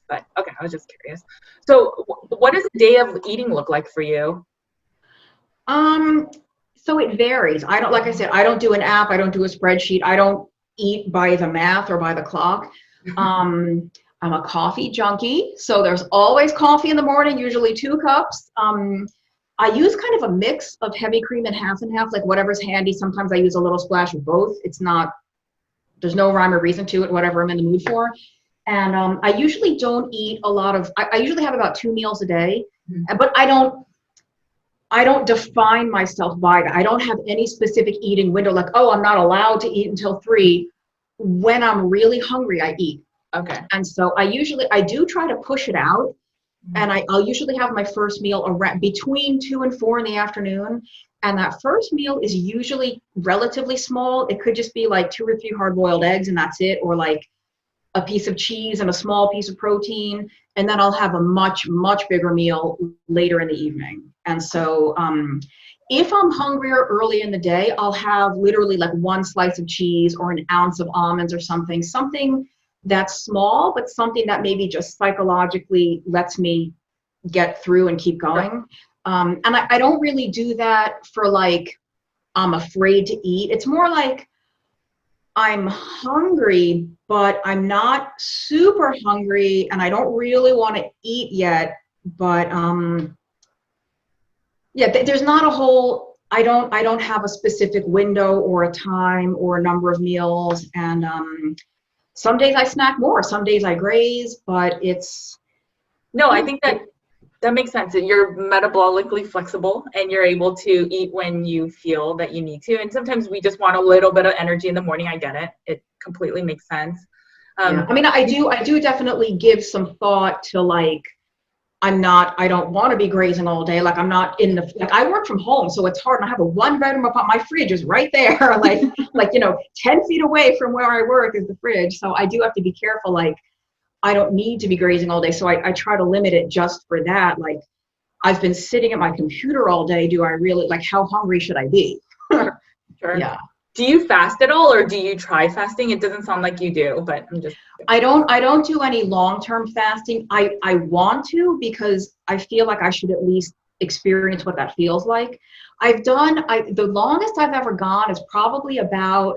[SPEAKER 3] But okay, I was just curious. So what does a day of eating look like for you?
[SPEAKER 2] So it varies. Like I said, I don't do an app. I don't do a spreadsheet. I don't eat by the math or by the clock. I'm a coffee junkie. So there's always coffee in the morning, usually 2 cups. I use kind of a mix of heavy cream and half, like whatever's handy. Sometimes I use a little splash of both. There's no rhyme or reason to it, whatever I'm in the mood for. And I usually don't eat a lot of, I usually have about 2 meals a day, but I don't define myself by that. I don't have any specific eating window, like, oh, I'm not allowed to eat until 3. When I'm really hungry, I eat.
[SPEAKER 3] Okay.
[SPEAKER 2] And so I do try to push it out. And I'll usually have my first meal around between 2 and 4 in the afternoon. And that first meal is usually relatively small. It could just be like 2 or 3 hard-boiled eggs and that's it, or like a piece of cheese and a small piece of protein. And then I'll have a much, much bigger meal later in the evening. And so if I'm hungrier early in the day, I'll have literally like 1 slice of cheese or an ounce of almonds or something that's small, but something that maybe just psychologically lets me get through and keep going. And I don't really do that for like, I'm afraid to eat. It's more like I'm hungry, but I'm not super hungry and I don't really want to eat yet. But yeah, there's not a whole, I don't have a specific window or a time or a number of meals. And some days I snack more, some days I graze, but it's.
[SPEAKER 3] No, I think that makes sense. You're metabolically flexible and you're able to eat when you feel that you need to. And sometimes we just want a little bit of energy in the morning. I get it. It completely makes sense.
[SPEAKER 2] Yeah. I mean, I do definitely give some thought to like, I don't want to be grazing all day. Like I'm not like I work from home, so it's hard. And I have a 1-bedroom apartment. My fridge is right there, like, you know, 10 feet away from where I work is the fridge. So I do have to be careful. Like I don't need to be grazing all day. So I try to limit it just for that. Like I've been sitting at my computer all day. Do I really, like, how hungry should I be?
[SPEAKER 3] Sure.
[SPEAKER 2] Yeah.
[SPEAKER 3] Do you fast at all, or do you try fasting? It doesn't sound like you do, but I'm just.
[SPEAKER 2] I don't do any long-term fasting. I want to, because I feel like I should at least experience what that feels like. The longest I've ever gone is probably about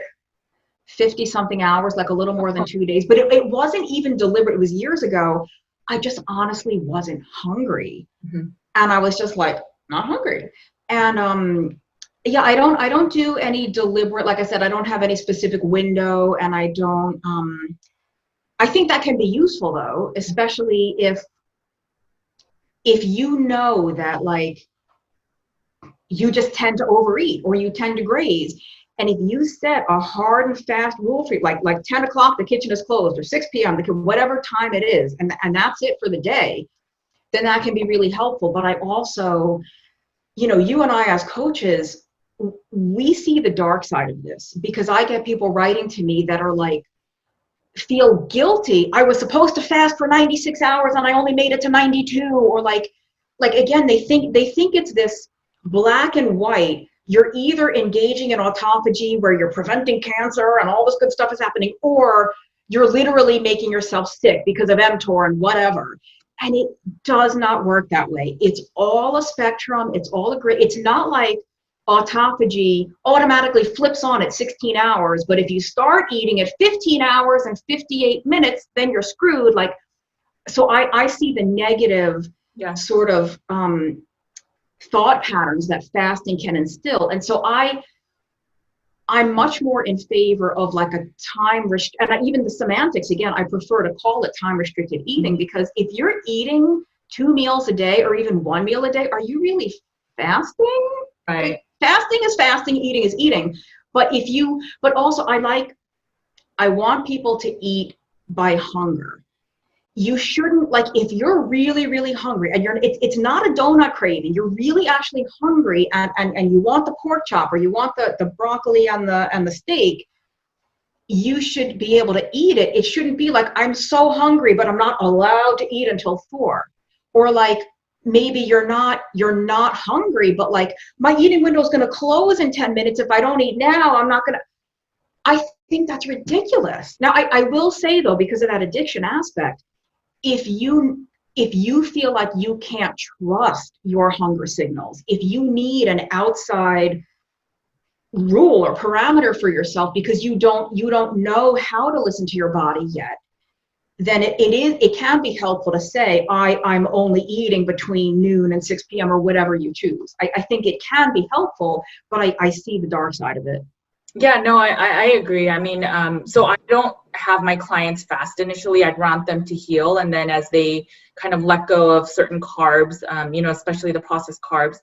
[SPEAKER 2] 50 something hours, like a little more than 2 days, but it wasn't even deliberate. It was years ago. I just honestly wasn't hungry. And I was just like, not hungry. And yeah, I don't do any deliberate, like I said, I don't have any specific window, and I don't, I think that can be useful though, especially if you know that like you just tend to overeat or you tend to graze. And if you set a hard and fast rule for you, like 10 o'clock, the kitchen is closed, or 6 p.m., whatever time it is, and that's it for the day, then that can be really helpful. But I also, you know, you and I as coaches, we see the dark side of this, because I get people writing to me that are like, feel guilty. I was supposed to fast for 96 hours and I only made it to 92, or like again, they think it's this black and white. You're either engaging in autophagy where you're preventing cancer and all this good stuff is happening, or you're literally making yourself sick because of mTOR and whatever. And it does not work that way. It's all a spectrum. It's all a gray. It's not like autophagy automatically flips on at 16 hours. But if you start eating at 15 hours and 58 minutes, then you're screwed. Like, so I see the negative sort of thought patterns that fasting can instill. And so I'm much more in favor of like a and even the semantics, again, I prefer to call it time restricted eating, because if you're eating 2 meals a day or even 1 meal a day, are you really fasting?
[SPEAKER 3] Right.
[SPEAKER 2] Like, fasting is fasting, eating is eating. But also I want people to eat by hunger. You shouldn't, like, if you're really, really hungry and it's not a donut craving, you're really actually hungry and you want the pork chop or you want the broccoli and the steak, you should be able to eat it. It shouldn't be like, I'm so hungry, but I'm not allowed to eat until 4. Or like, maybe you're not hungry, but like, my eating window is going to close in 10 minutes. If I don't eat now, I'm not going to. I think that's ridiculous. Now, I will say though, because of that addiction aspect, if you feel like you can't trust your hunger signals, if you need an outside rule or parameter for yourself because you don't know how to listen to your body yet, then it can be helpful to say, I'm only eating between noon and 6 p.m. or whatever you choose. I think it can be helpful, but I see the dark side of it.
[SPEAKER 3] Yeah, no, I agree. I mean, so I don't have my clients fast initially. I'd want them to heal. And then as they kind of let go of certain carbs, especially the processed carbs,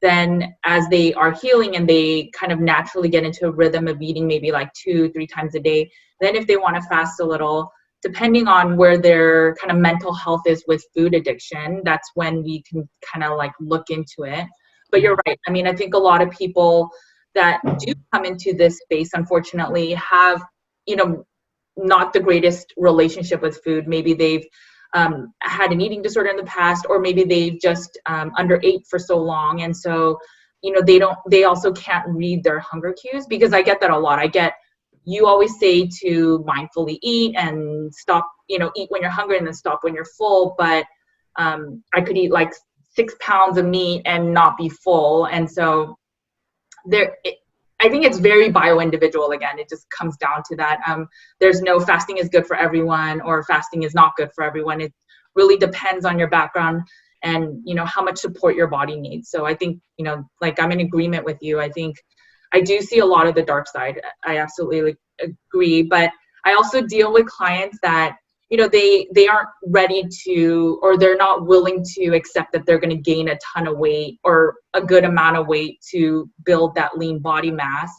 [SPEAKER 3] then as they are healing and they kind of naturally get into a rhythm of eating maybe like 2-3 times a day, then if they want to fast a little, depending on where their kind of mental health is with food addiction, that's when we can kind of like look into it. But you're right. I mean, I think a lot of people that do come into this space, unfortunately, have, not the greatest relationship with food. Maybe they've had an eating disorder in the past, or maybe they've just underate for so long. And so, they also can't read their hunger cues, because I get that a lot. You always say to mindfully eat and stop, eat when you're hungry and then stop when you're full. But I could eat like 6 pounds of meat and not be full. And so I think it's very bio-individual. Again, it just comes down to that. There's no fasting is good for everyone or fasting is not good for everyone. It really depends on your background and, how much support your body needs. So I think, like, I'm in agreement with you. I think I do see a lot of the dark side. I absolutely agree. But I also deal with clients that, they aren't ready to, or they're not willing to accept that they're going to gain a ton of weight or a good amount of weight to build that lean body mass.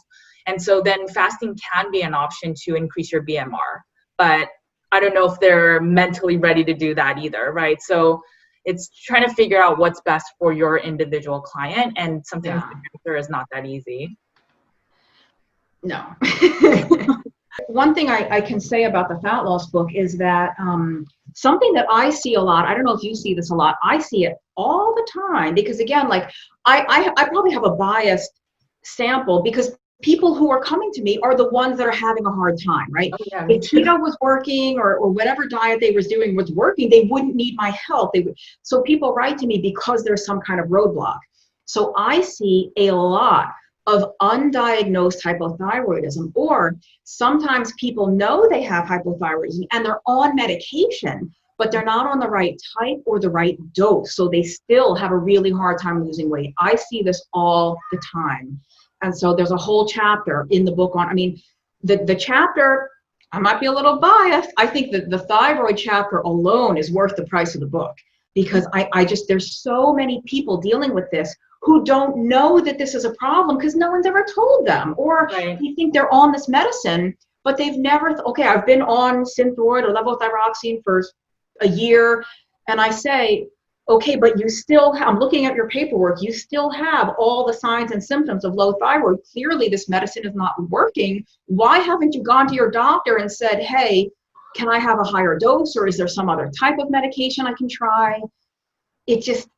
[SPEAKER 3] And so then fasting can be an option to increase your BMR. But I don't know if they're mentally ready to do that either, right? So it's trying to figure out what's best for your individual client. And sometimes the answer is not that easy.
[SPEAKER 2] No. One thing I can say about the fat loss book is that something that I see a lot, I don't know if you see this a lot, I see it all the time, because again, like I probably have a biased sample, because people who are coming to me are the ones that are having a hard time, right?
[SPEAKER 3] Oh, yeah,
[SPEAKER 2] if keto was working or whatever diet they was doing was working, they wouldn't need my help. So people write to me because there's some kind of roadblock. So I see a lot of undiagnosed hypothyroidism, or sometimes people know they have hypothyroidism and they're on medication, but they're not on the right type or the right dose. So they still have a really hard time losing weight. I see this all the time. And so there's a whole chapter in the book on, the chapter, I might be a little biased. I think that the thyroid chapter alone is worth the price of the book, because there's so many people dealing with this who don't know that this is a problem because no one's ever told them, or they think they're on this medicine, but they've never, I've been on Synthroid or levothyroxine for a year. And I say, okay, but you still have, I'm looking at your paperwork, you still have all the signs and symptoms of low thyroid. Clearly this medicine is not working. Why haven't you gone to your doctor and said, hey, can I have a higher dose, or is there some other type of medication I can try? It just,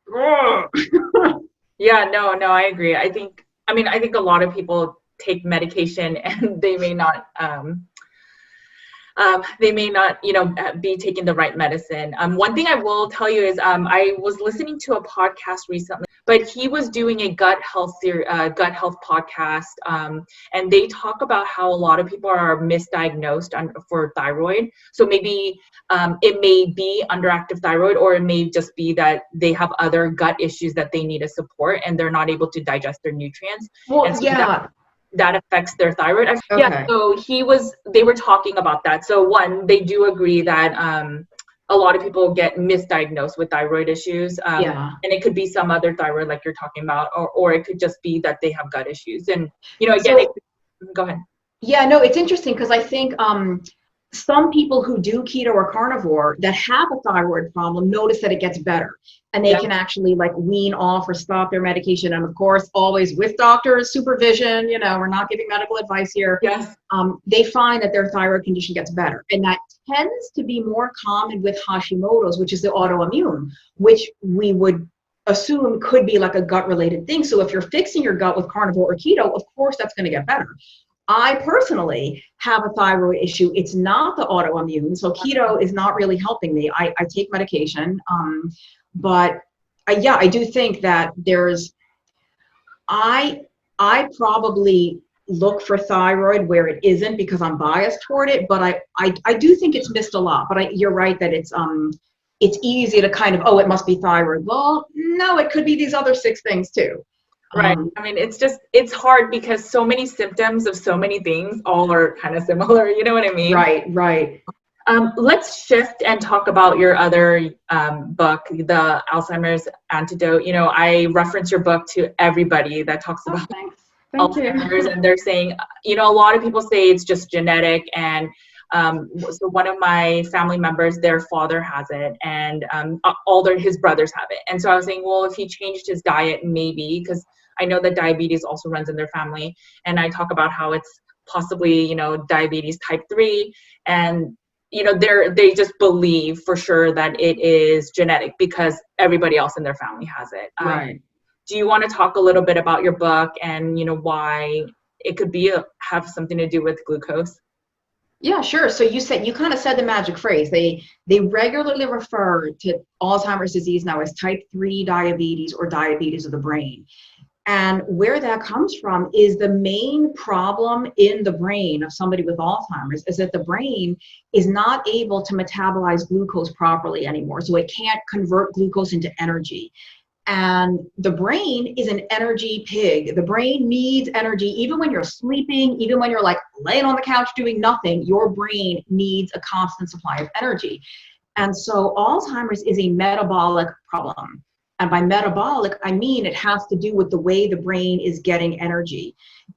[SPEAKER 3] Yeah, no, I agree. I think a lot of people take medication and they may not they may not, be taking the right medicine. One thing I will tell you is I was listening to a podcast recently, but he was doing a gut health podcast, and they talk about how a lot of people are misdiagnosed for thyroid. So maybe it may be underactive thyroid, or it may just be that they have other gut issues that they need to support, and they're not able to digest their nutrients.
[SPEAKER 2] Well,
[SPEAKER 3] and so
[SPEAKER 2] yeah.
[SPEAKER 3] that affects their thyroid.
[SPEAKER 2] Okay.
[SPEAKER 3] Yeah, so they were talking about that. So one, they do agree that a lot of people get misdiagnosed with thyroid issues.
[SPEAKER 2] Yeah.
[SPEAKER 3] And it could be some other thyroid like you're talking about, or it could just be that they have gut issues. And, again, go ahead.
[SPEAKER 2] Yeah, no, it's interesting because I think some people who do keto or carnivore that have a thyroid problem notice that it gets better, and they can actually like wean off or stop their medication. And of course, always with doctor's supervision, we're not giving medical advice here.
[SPEAKER 3] Yes.
[SPEAKER 2] They find that their thyroid condition gets better. And that tends to be more common with Hashimoto's, which is the autoimmune, which we would assume could be like a gut related thing. So if you're fixing your gut with carnivore or keto, of course that's going to get better. I personally have a thyroid issue. It's not the autoimmune. So keto is not really helping me. I take medication. But I do think that I probably look for thyroid where it isn't because I'm biased toward it, but I do think it's missed a lot. But you're right that it's easy to kind of, it must be thyroid. Well, no, it could be these other 6 things too.
[SPEAKER 3] Right. I mean, it's hard because so many symptoms of so many things all are kind of similar. You know what I mean?
[SPEAKER 2] Right.
[SPEAKER 3] Let's shift and talk about your other book, the Alzheimer's Antidote. I reference your book to everybody that talks about Alzheimer's, and they're saying, a lot of people say it's just genetic. And so one of my family members, their father has it, and his brothers have it. And so I was saying, well, if he changed his diet, maybe, because I know that diabetes also runs in their family. And I talk about how it's possibly, diabetes type 3. And, they just believe for sure that it is genetic because everybody else in their family has it.
[SPEAKER 2] Right.
[SPEAKER 3] Do you want to talk a little bit about your book and, why it could have something to do with glucose?
[SPEAKER 2] Yeah, sure. So you kind of said the magic phrase. They regularly refer to Alzheimer's disease now as type 3 diabetes or diabetes of the brain. And where that comes from is the main problem in the brain of somebody with Alzheimer's is that the brain is not able to metabolize glucose properly anymore. So it can't convert glucose into energy. And the brain is an energy pig. The brain needs energy. Even when you're sleeping, even when you're like laying on the couch doing nothing, your brain needs a constant supply of energy. And so Alzheimer's is a metabolic problem. And by metabolic, I mean it has to do with the way the brain is getting energy.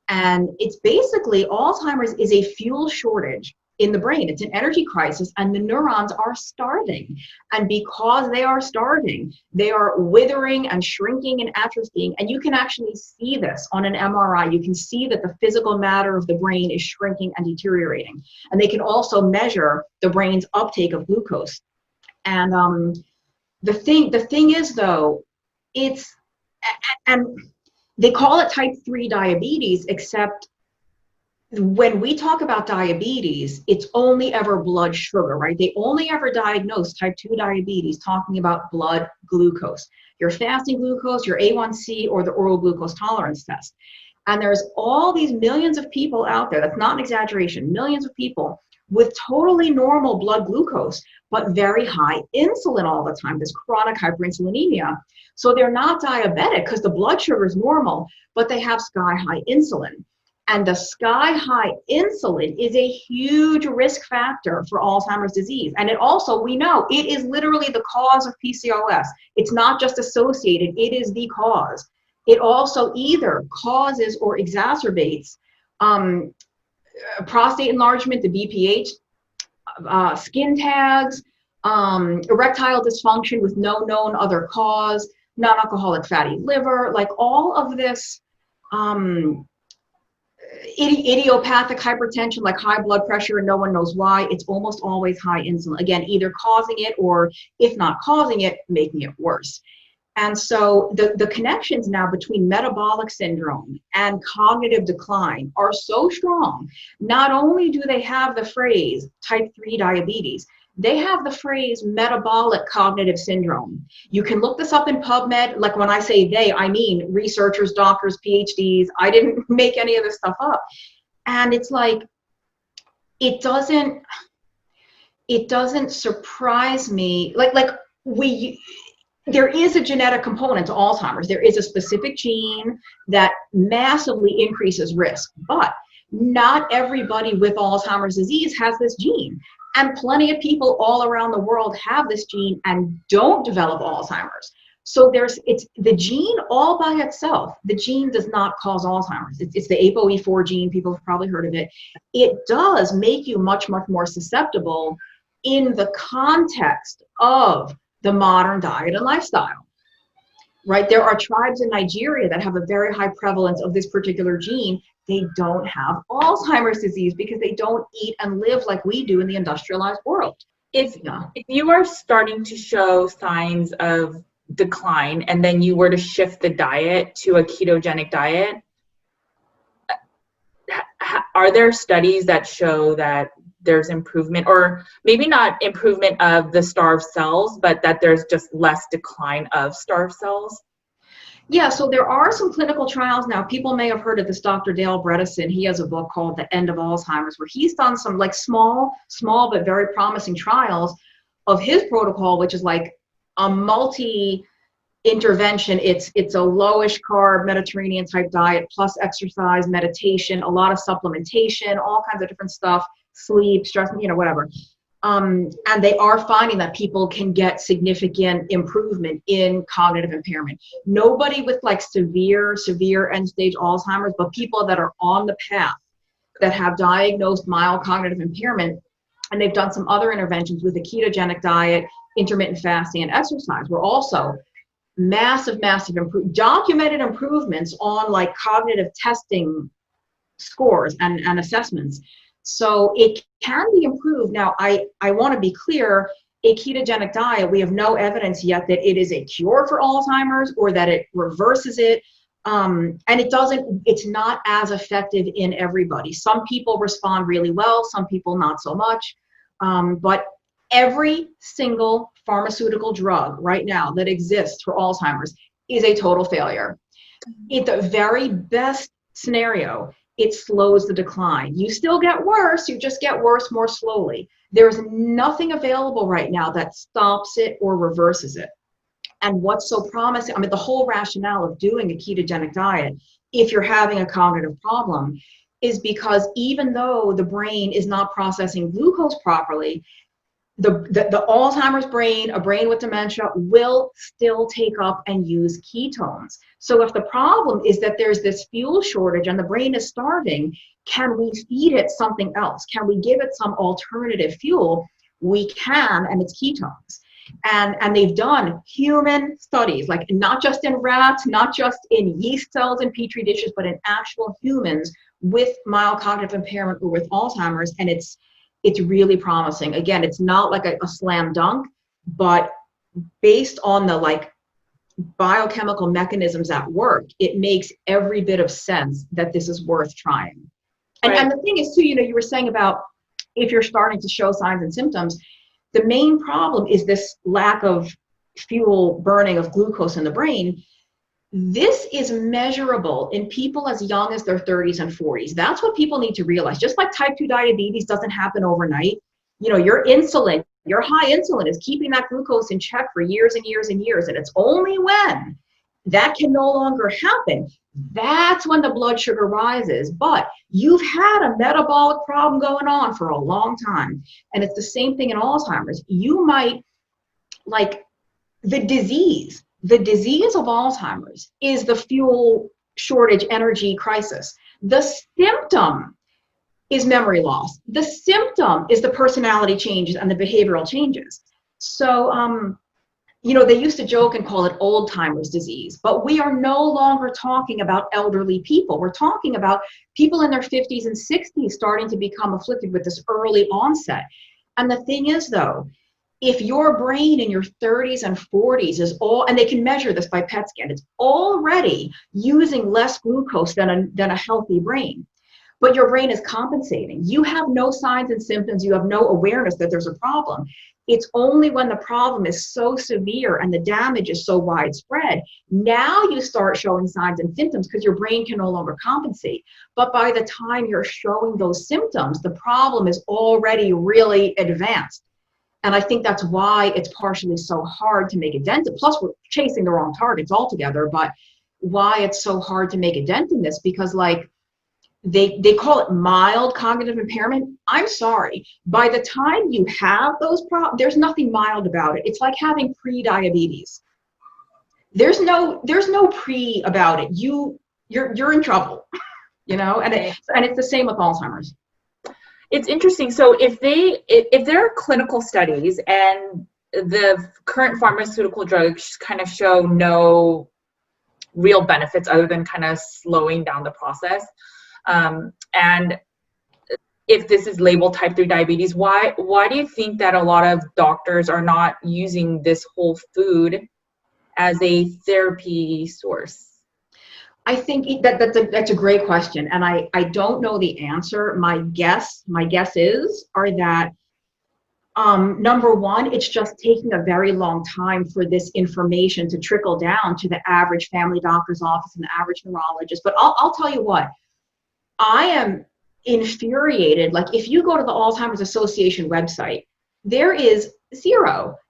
[SPEAKER 2] And it's basically, Alzheimer's is a fuel shortage in the brain. It's an energy crisis, and the neurons are starving. And because they are starving, they are withering and shrinking and atrophying. And you can actually see this on an MRI. You can see that the physical matter of the brain is shrinking and deteriorating. And they can also measure the brain's uptake of glucose. And the thing is, though, and they call it type 3 diabetes, except when we talk about diabetes, it's only ever blood sugar, right? They only ever diagnose type 2 diabetes talking about blood glucose, your fasting glucose, your A1C, or the oral glucose tolerance test. And there's all these millions of people out there, that's not an exaggeration, millions of people with totally normal blood glucose, but very high insulin all the time, this chronic hyperinsulinemia. So they're not diabetic because the blood sugar is normal, but they have sky-high insulin. And the sky-high insulin is a huge risk factor for Alzheimer's disease. And it also, we know, it is literally the cause of PCOS. It's not just associated, it is the cause. It also either causes or exacerbates prostate enlargement, the BPH, skin tags, erectile dysfunction with no known other cause, non-alcoholic fatty liver, like all of this idiopathic hypertension, like high blood pressure and no one knows why. It's almost always high insulin. Again, either causing it or, if not causing it, making it worse. And so the connections now between metabolic syndrome and cognitive decline are so strong. Not only do they have the phrase type 3 diabetes, they have the phrase metabolic cognitive syndrome. You can look this up in PubMed. Like when I say they, I mean researchers, doctors, PhDs. I didn't make any of this stuff up. And it's like, it doesn't surprise me. There is a genetic component to Alzheimer's. There is a specific gene that massively increases risk, but not everybody with Alzheimer's disease has this gene. And plenty of people all around the world have this gene and don't develop Alzheimer's. So it's the gene all by itself. The gene does not cause Alzheimer's. It's the ApoE4 gene. People have probably heard of it. It does make you much, much more susceptible in the context of the modern diet and lifestyle, right? There are tribes in Nigeria that have a very high prevalence of this particular gene. They don't have Alzheimer's disease because they don't eat and live like we do in the industrialized world.
[SPEAKER 3] If you are starting to show signs of decline and then you were to shift the diet to a ketogenic diet, are there studies that show that there's improvement, or maybe not improvement of the starved cells, but that there's just less decline of starved cells?
[SPEAKER 2] Yeah, so there are some clinical trials now. People may have heard of this Dr. Dale Bredesen. He has a book called The End of Alzheimer's, where he's done some like small but very promising trials of his protocol, which is like a multi-intervention. It's a lowish carb Mediterranean type diet plus exercise, meditation, a lot of supplementation, all kinds of different stuff, sleep, stress, whatever. And they are finding that people can get significant improvement in cognitive impairment. Nobody with like severe end stage Alzheimer's, but people that are on the path that have diagnosed mild cognitive impairment, and they've done some other interventions with a ketogenic diet, intermittent fasting, and exercise, were also massive documented improvements on like cognitive testing scores and assessments. So it can be improved. Now, I want to be clear, a ketogenic diet, we have no evidence yet that it is a cure for Alzheimer's or that it reverses it. And it's not as effective in everybody. Some people respond really well, some people not so much. But every single pharmaceutical drug right now that exists for Alzheimer's is a total failure. In the very best scenario, it slows the decline. You still get worse, you just get worse more slowly. There's nothing available right now that stops it or reverses it. And what's so promising, the whole rationale of doing a ketogenic diet, if you're having a cognitive problem, is because even though the brain is not processing glucose properly, the Alzheimer's brain, a brain with dementia, will still take up and use ketones. So if the problem is that there's this fuel shortage and the brain is starving, can we feed it something else? Can we give it some alternative fuel? We can, and it's ketones. And they've done human studies, like not just in rats, not just in yeast cells in petri dishes, but in actual humans with mild cognitive impairment or with Alzheimer's, and it's really promising. Again, it's not like a slam dunk, but based on the like biochemical mechanisms at work, it makes every bit of sense that this is worth trying. And,
[SPEAKER 3] right.
[SPEAKER 2] And the thing is too, you were saying about if you're starting to show signs and symptoms, the main problem is this lack of fuel burning of glucose in the brain. This is measurable in people as young as their 30s and 40s. That's what people need to realize. Just like type 2 diabetes doesn't happen overnight. Your insulin, your high insulin is keeping that glucose in check for years and years and years. And it's only when that can no longer happen, that's when the blood sugar rises. But you've had a metabolic problem going on for a long time. And it's the same thing in Alzheimer's. You might, like the disease of Alzheimer's is the fuel shortage energy crisis. The symptom is memory loss. The symptom is the personality changes and the behavioral changes. So, they used to joke and call it old timers disease, but we are no longer talking about elderly people. We're talking about people in their 50s and 60s starting to become afflicted with this early onset. And the thing is, though, if your brain in your 30s and 40s is and they can measure this by PET scan, it's already using less glucose than a healthy brain, but your brain is compensating. You have no signs and symptoms. You have no awareness that there's a problem. It's only when the problem is so severe and the damage is so widespread, now you start showing signs and symptoms because your brain can no longer compensate. But by the time you're showing those symptoms, the problem is already really advanced. And I think that's why it's partially so hard to make a dent. Plus, we're chasing the wrong targets altogether, but why it's so hard to make a dent in this, because like, they call it mild cognitive impairment. I'm sorry. By the time you have those problems, there's nothing mild about it. It's like having pre-diabetes. There's no pre about it. You're in trouble, you know. And it's the same with Alzheimer's.
[SPEAKER 3] It's interesting. So if there are clinical studies and the current pharmaceutical drugs kind of show no real benefits other than kind of slowing down the process. And if this is labeled type 3 diabetes, why do you think that a lot of doctors are not using this whole food as a therapy source?
[SPEAKER 2] I think that's a great question. And I don't know the answer. My guess is that number one, it's just taking a very long time for this information to trickle down to the average family doctor's office and the average neurologist. But I'll tell you what, I am infuriated. Like, if you go to the Alzheimer's Association website, there is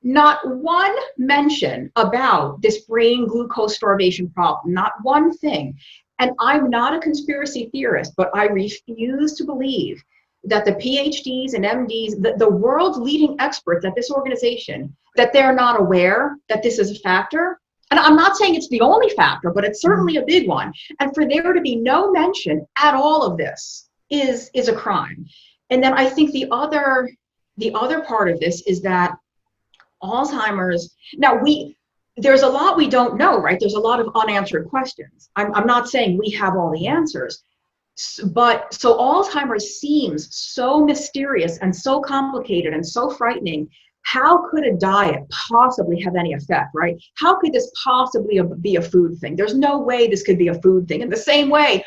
[SPEAKER 2] not one mention about this brain glucose starvation problem, not one thing. And I'm not a conspiracy theorist, but I refuse to believe that the PhDs and MDs, the world's leading experts at this organization, that they're not aware that this is a factor. And I'm not saying it's the only factor, but it's certainly a big one. And for there to be no mention at all of this is a crime. And then I think the other part of this is that Alzheimer's, now there's a lot we don't know, right? There's a lot of unanswered questions. I'm not saying we have all the answers, but so Alzheimer's seems so mysterious and so complicated and so frightening. How could a diet possibly have any effect, right? How could this possibly be a food thing? There's no way this could be a food thing. In the same way,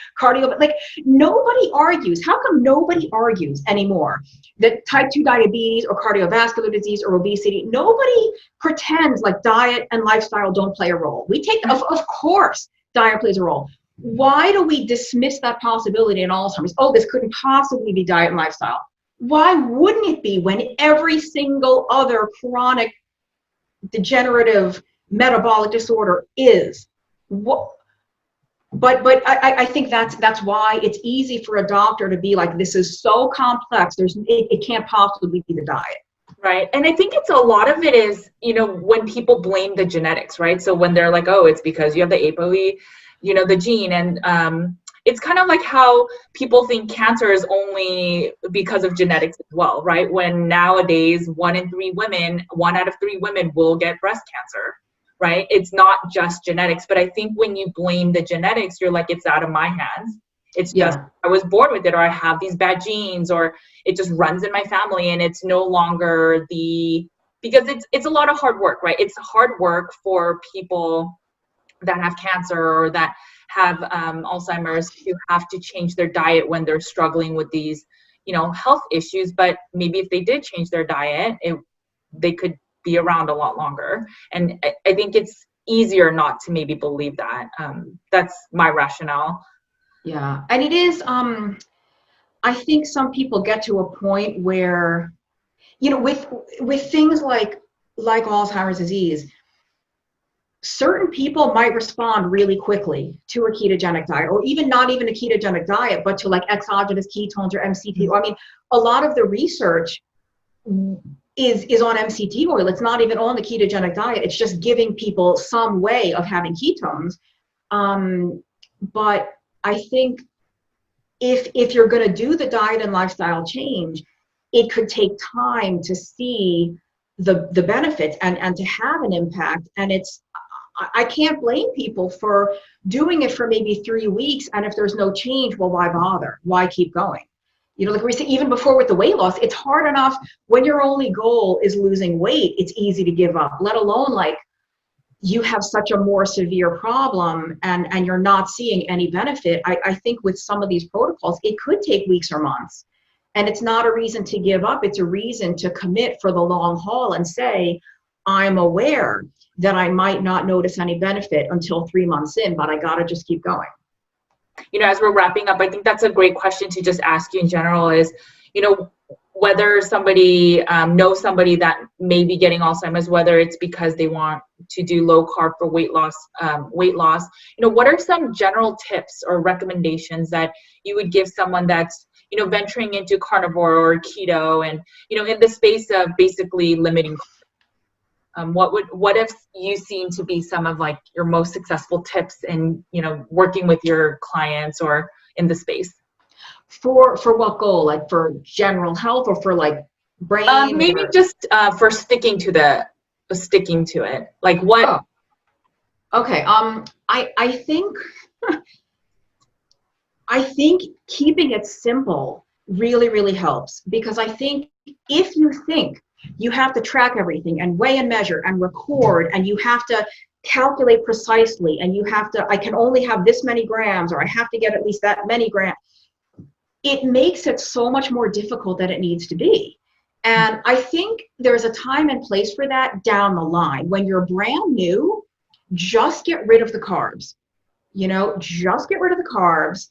[SPEAKER 2] nobody argues. How come nobody argues anymore that type 2 diabetes or cardiovascular disease or obesity, nobody pretends like diet and lifestyle don't play a role. Of course, diet plays a role. Why do we dismiss that possibility in Alzheimer's? Oh, this couldn't possibly be diet and lifestyle. Why wouldn't it be, when every single other chronic degenerative metabolic disorder is? But I think that's why it's easy for a doctor to be like, this is so complex. It can't possibly be the diet.
[SPEAKER 3] Right. And I think a lot of it is, when people blame the genetics, right? So when they're like, oh, it's because you have the ApoE, the gene, and it's kind of like how people think cancer is only because of genetics as well, right? When nowadays, 1 out of 3 women will get breast cancer, right? It's not just genetics. But I think when you blame the genetics, you're like, it's out of my hands. It's just, I was born with it, or I have these bad genes, or it just runs in my family, and it's no longer because it's a lot of hard work, right? It's hard work for people that have cancer or that have Alzheimer's, who have to change their diet when they're struggling with these, health issues. But maybe if they did change their diet, they could be around a lot longer. And I think it's easier not to maybe believe that. That's my rationale.
[SPEAKER 2] Yeah. And it is, I think some people get to a point where, with things like Alzheimer's disease, certain people might respond really quickly to a ketogenic diet, or even not even a ketogenic diet, but to like exogenous ketones or MCT. I mean, a lot of the research is on MCT oil. It's not even on the ketogenic diet. It's just giving people some way of having ketones. But I think if you're going to do the diet and lifestyle change, it could take time to see the benefits and to have an impact. And I can't blame people for doing it for maybe 3 weeks. And if there's no change, well, why bother? Why keep going? You know, like we said, even before with the weight loss, it's hard enough when your only goal is losing weight. It's easy to give up, let alone like you have such a more severe problem and you're not seeing any benefit. I think with some of these protocols, it could take weeks or months. And it's not a reason to give up. It's a reason to commit for the long haul and say, I'm aware that I might not notice any benefit until 3 months in, but I got to just keep going.
[SPEAKER 3] You know, as we're wrapping up, I think that's a great question to just ask you in general is, you know, whether somebody knows somebody that may be getting Alzheimer's, whether it's because they want to do low carb for weight loss, you know, what are some general tips or recommendations that you would give someone that's, you know, venturing into carnivore or keto and, you know, in the space of basically limiting what have you seen to be some of like your most successful tips in, you know, working with your clients or in the space?
[SPEAKER 2] For what goal? Like for general health or for like brain?
[SPEAKER 3] Maybe just for sticking to it. Like what?
[SPEAKER 2] Oh. Okay. I think keeping it simple really, really helps, because I think if you think you have to track everything and weigh and measure and record and you have to calculate precisely and you have to, I can only have this many grams or I have to get at least that many grams, it makes it so much more difficult than it needs to be. And I think there's a time and place for that down the line. When you're brand new, just get rid of the carbs. You know, just get rid of the carbs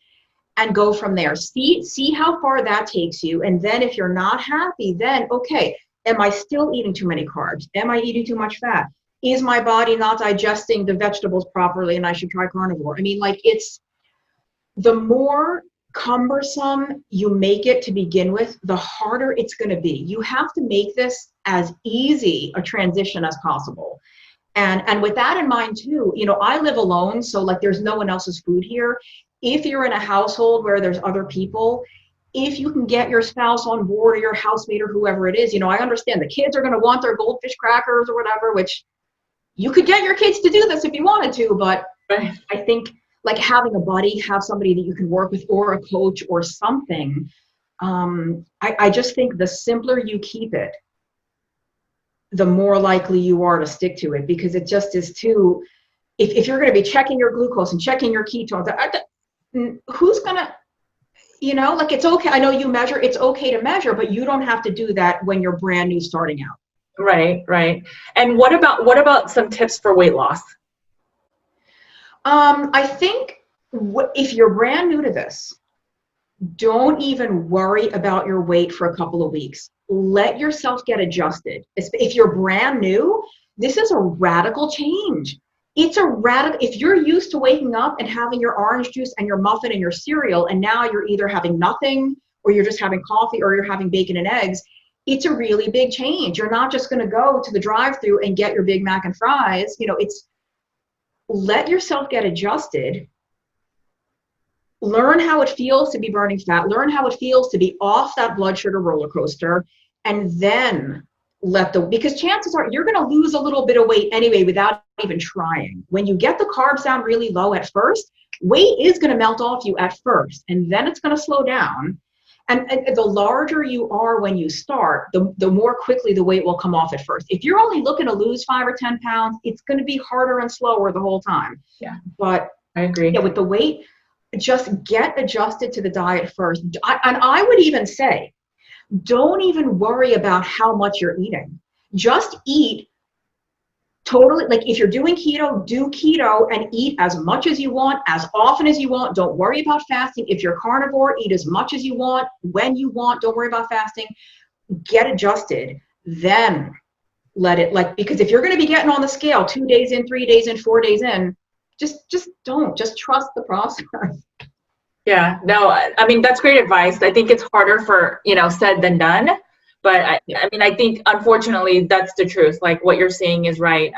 [SPEAKER 2] and go from there. See how far that takes you. And then if you're not happy, then okay, am I still eating too many carbs? Am I eating too much fat? Is my body not digesting the vegetables properly and I should try carnivore? I mean, like, it's the more cumbersome you make it to begin with, the harder it's going to be. You have to make this as easy a transition as possible. And with that in mind too, you know, I live alone, so like there's no one else's food here. If you're in a household where there's other people, if you can get your spouse on board or your housemate or whoever it is, you know, I understand the kids are going to want their goldfish crackers or whatever, which you could get your kids to do this if you wanted to, but I think like having a buddy, have somebody that you can work with or a coach or something. I just think the simpler you keep it, the more likely you are to stick to it, because it just is too, if you're going to be checking your glucose and checking your ketones, who's going to, you know, like, it's okay. I know you measure, it's okay to measure, but you don't have to do that when you're brand new starting out.
[SPEAKER 3] Right. And what about some tips for weight loss?
[SPEAKER 2] I think if you're brand new to this, don't even worry about your weight for a couple of weeks. Let yourself get adjusted. If you're brand new, this is a radical change. It's a radical, if you're used to waking up and having your orange juice and your muffin and your cereal, and now you're either having nothing or you're just having coffee or you're having bacon and eggs, it's a really big change. You're not just going to go to the drive-thru and get your Big Mac and fries. You know, it's, let yourself get adjusted. Learn how it feels to be burning fat. Learn how it feels to be off that blood sugar roller coaster, and then because chances are you're going to lose a little bit of weight anyway without even trying. When you get the carbs down really low at first, weight is going to melt off you at first, and then it's going to slow down. And the larger you are when you start, the more quickly the weight will come off at first. If you're only looking to lose 5 or 10 pounds, it's going to be harder and slower the whole time.
[SPEAKER 3] Yeah,
[SPEAKER 2] but
[SPEAKER 3] I agree.
[SPEAKER 2] Yeah, with the weight, just get adjusted to the diet first. And I would even say, don't even worry about how much you're eating. Just eat totally. Like, if you're doing keto, do keto and eat as much as you want, as often as you want. Don't worry about fasting. If you're carnivore, eat as much as you want, when you want. Don't worry about fasting. Get adjusted. Then let it, like, because if you're going to be getting on the scale 2 days in, 3 days in, 4 days in, just trust the process.
[SPEAKER 3] Yeah, no, I mean, that's great advice. I think it's harder for, you know, said than done. But I mean, I think unfortunately that's the truth. Like, what you're saying is right.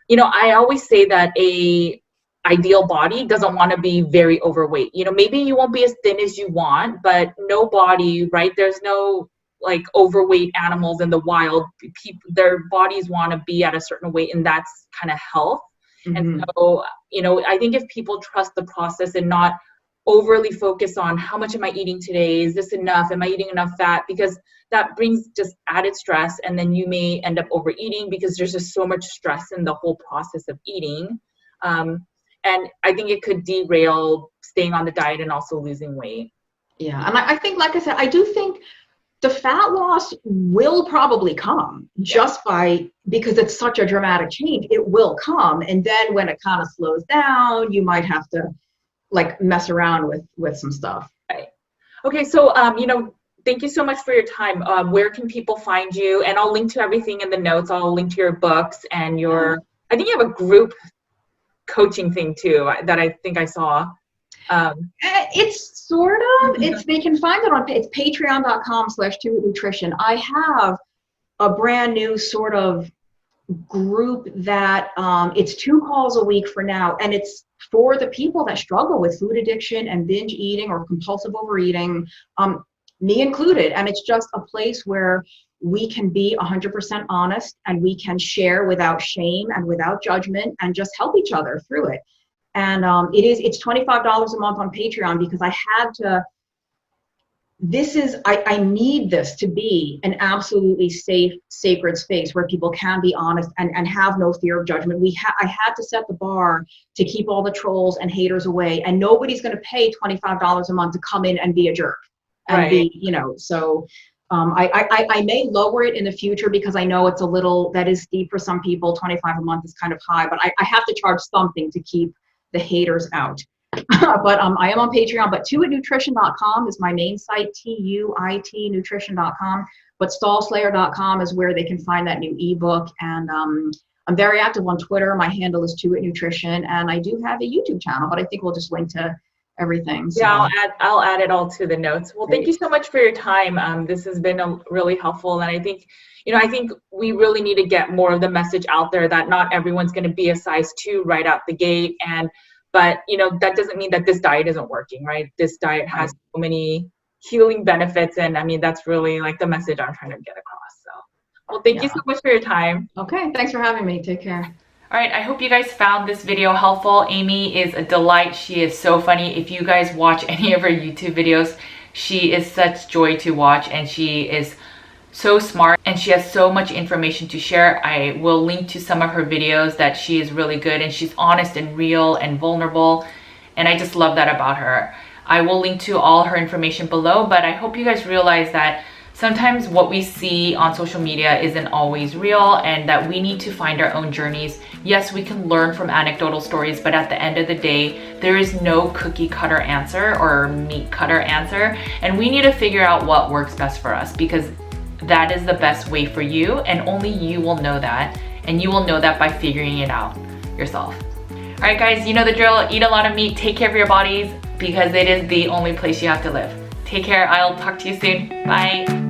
[SPEAKER 3] You know, I always say that a ideal body doesn't want to be very overweight. You know, maybe you won't be as thin as you want, but no body, right? There's no like overweight animals in the wild. People, their bodies want to be at a certain weight, and that's kind of health. Mm-hmm. And so, you know, I think if people trust the process and not overly focus on how much am I eating today? Is this enough? Am I eating enough fat? Because that brings just added stress, and then you may end up overeating because there's just so much stress in the whole process of eating. And I think it could derail staying on the diet and also losing weight.
[SPEAKER 2] Yeah, and I think, like I said, I do think the fat loss will probably come just because it's such a dramatic change. It will come, and then when it kind of slows down, you might have to like mess around with some stuff.
[SPEAKER 3] Right. Okay, so thank you so much for your time. Where can people find you? And I'll link to everything in the notes. I'll link to your books and I think you have a group coaching thing too that I think I saw.
[SPEAKER 2] It's sort of, they can find it it's patreon.com/2nutrition. I have a brand new sort of group that it's 2 calls a week for now, and it's for the people that struggle with food addiction and binge eating or compulsive overeating, me included. And it's just a place where we can be 100% honest, and we can share without shame and without judgment, and just help each other through it. And it's $25 a month on Patreon, because I had to, I need this to be an absolutely safe, sacred space where people can be honest and have no fear of judgment. I had to set the bar to keep all the trolls and haters away, and nobody's going to pay $25 a month to come in and be a jerk. And
[SPEAKER 3] right.
[SPEAKER 2] So I may lower it in the future, because I know it's that is steep for some people. $25 a month is kind of high, but I have to charge something to keep the haters out. But I am on Patreon, but toitnutrition.com is my main site, TUIT nutrition.com. But stallslayer.com is where they can find that new ebook. And I'm very active on Twitter. My handle is toitnutrition, and I do have a YouTube channel, but I think we'll just link to everything. So.
[SPEAKER 3] Yeah, I'll add it all to the notes. Well, thank you so much for your time. This has been really helpful, and I think we really need to get more of the message out there that not everyone's going to be a size 2 right out the gate. But that doesn't mean that this diet isn't working, right? This diet has so many healing benefits, and I mean, that's really like the message I'm trying to get across. So, well, thank you so much for your time.
[SPEAKER 2] Okay, thanks for having me. Take care.
[SPEAKER 1] All right, I hope you guys found this video helpful. Amy is a delight. She is so funny. If you guys watch any of her YouTube videos, she is such joy to watch, and she is so smart, and she has so much information to share. I will link to some of her videos that she is really good, and she's honest and real and vulnerable, and I just love that about her. I will link to all her information below, but I hope you guys realize that sometimes what we see on social media isn't always real, and that we need to find our own journeys. Yes, we can learn from anecdotal stories, but at the end of the day, there is no cookie cutter answer or meat cutter answer, and we need to figure out what works best for us, because that is the best way for you, and only you will know that, and you will know that by figuring it out yourself. All right, guys, you know the drill. Eat a lot of meat, take care of your bodies, because it is the only place you have to live. Take care. I'll talk to you soon. Bye.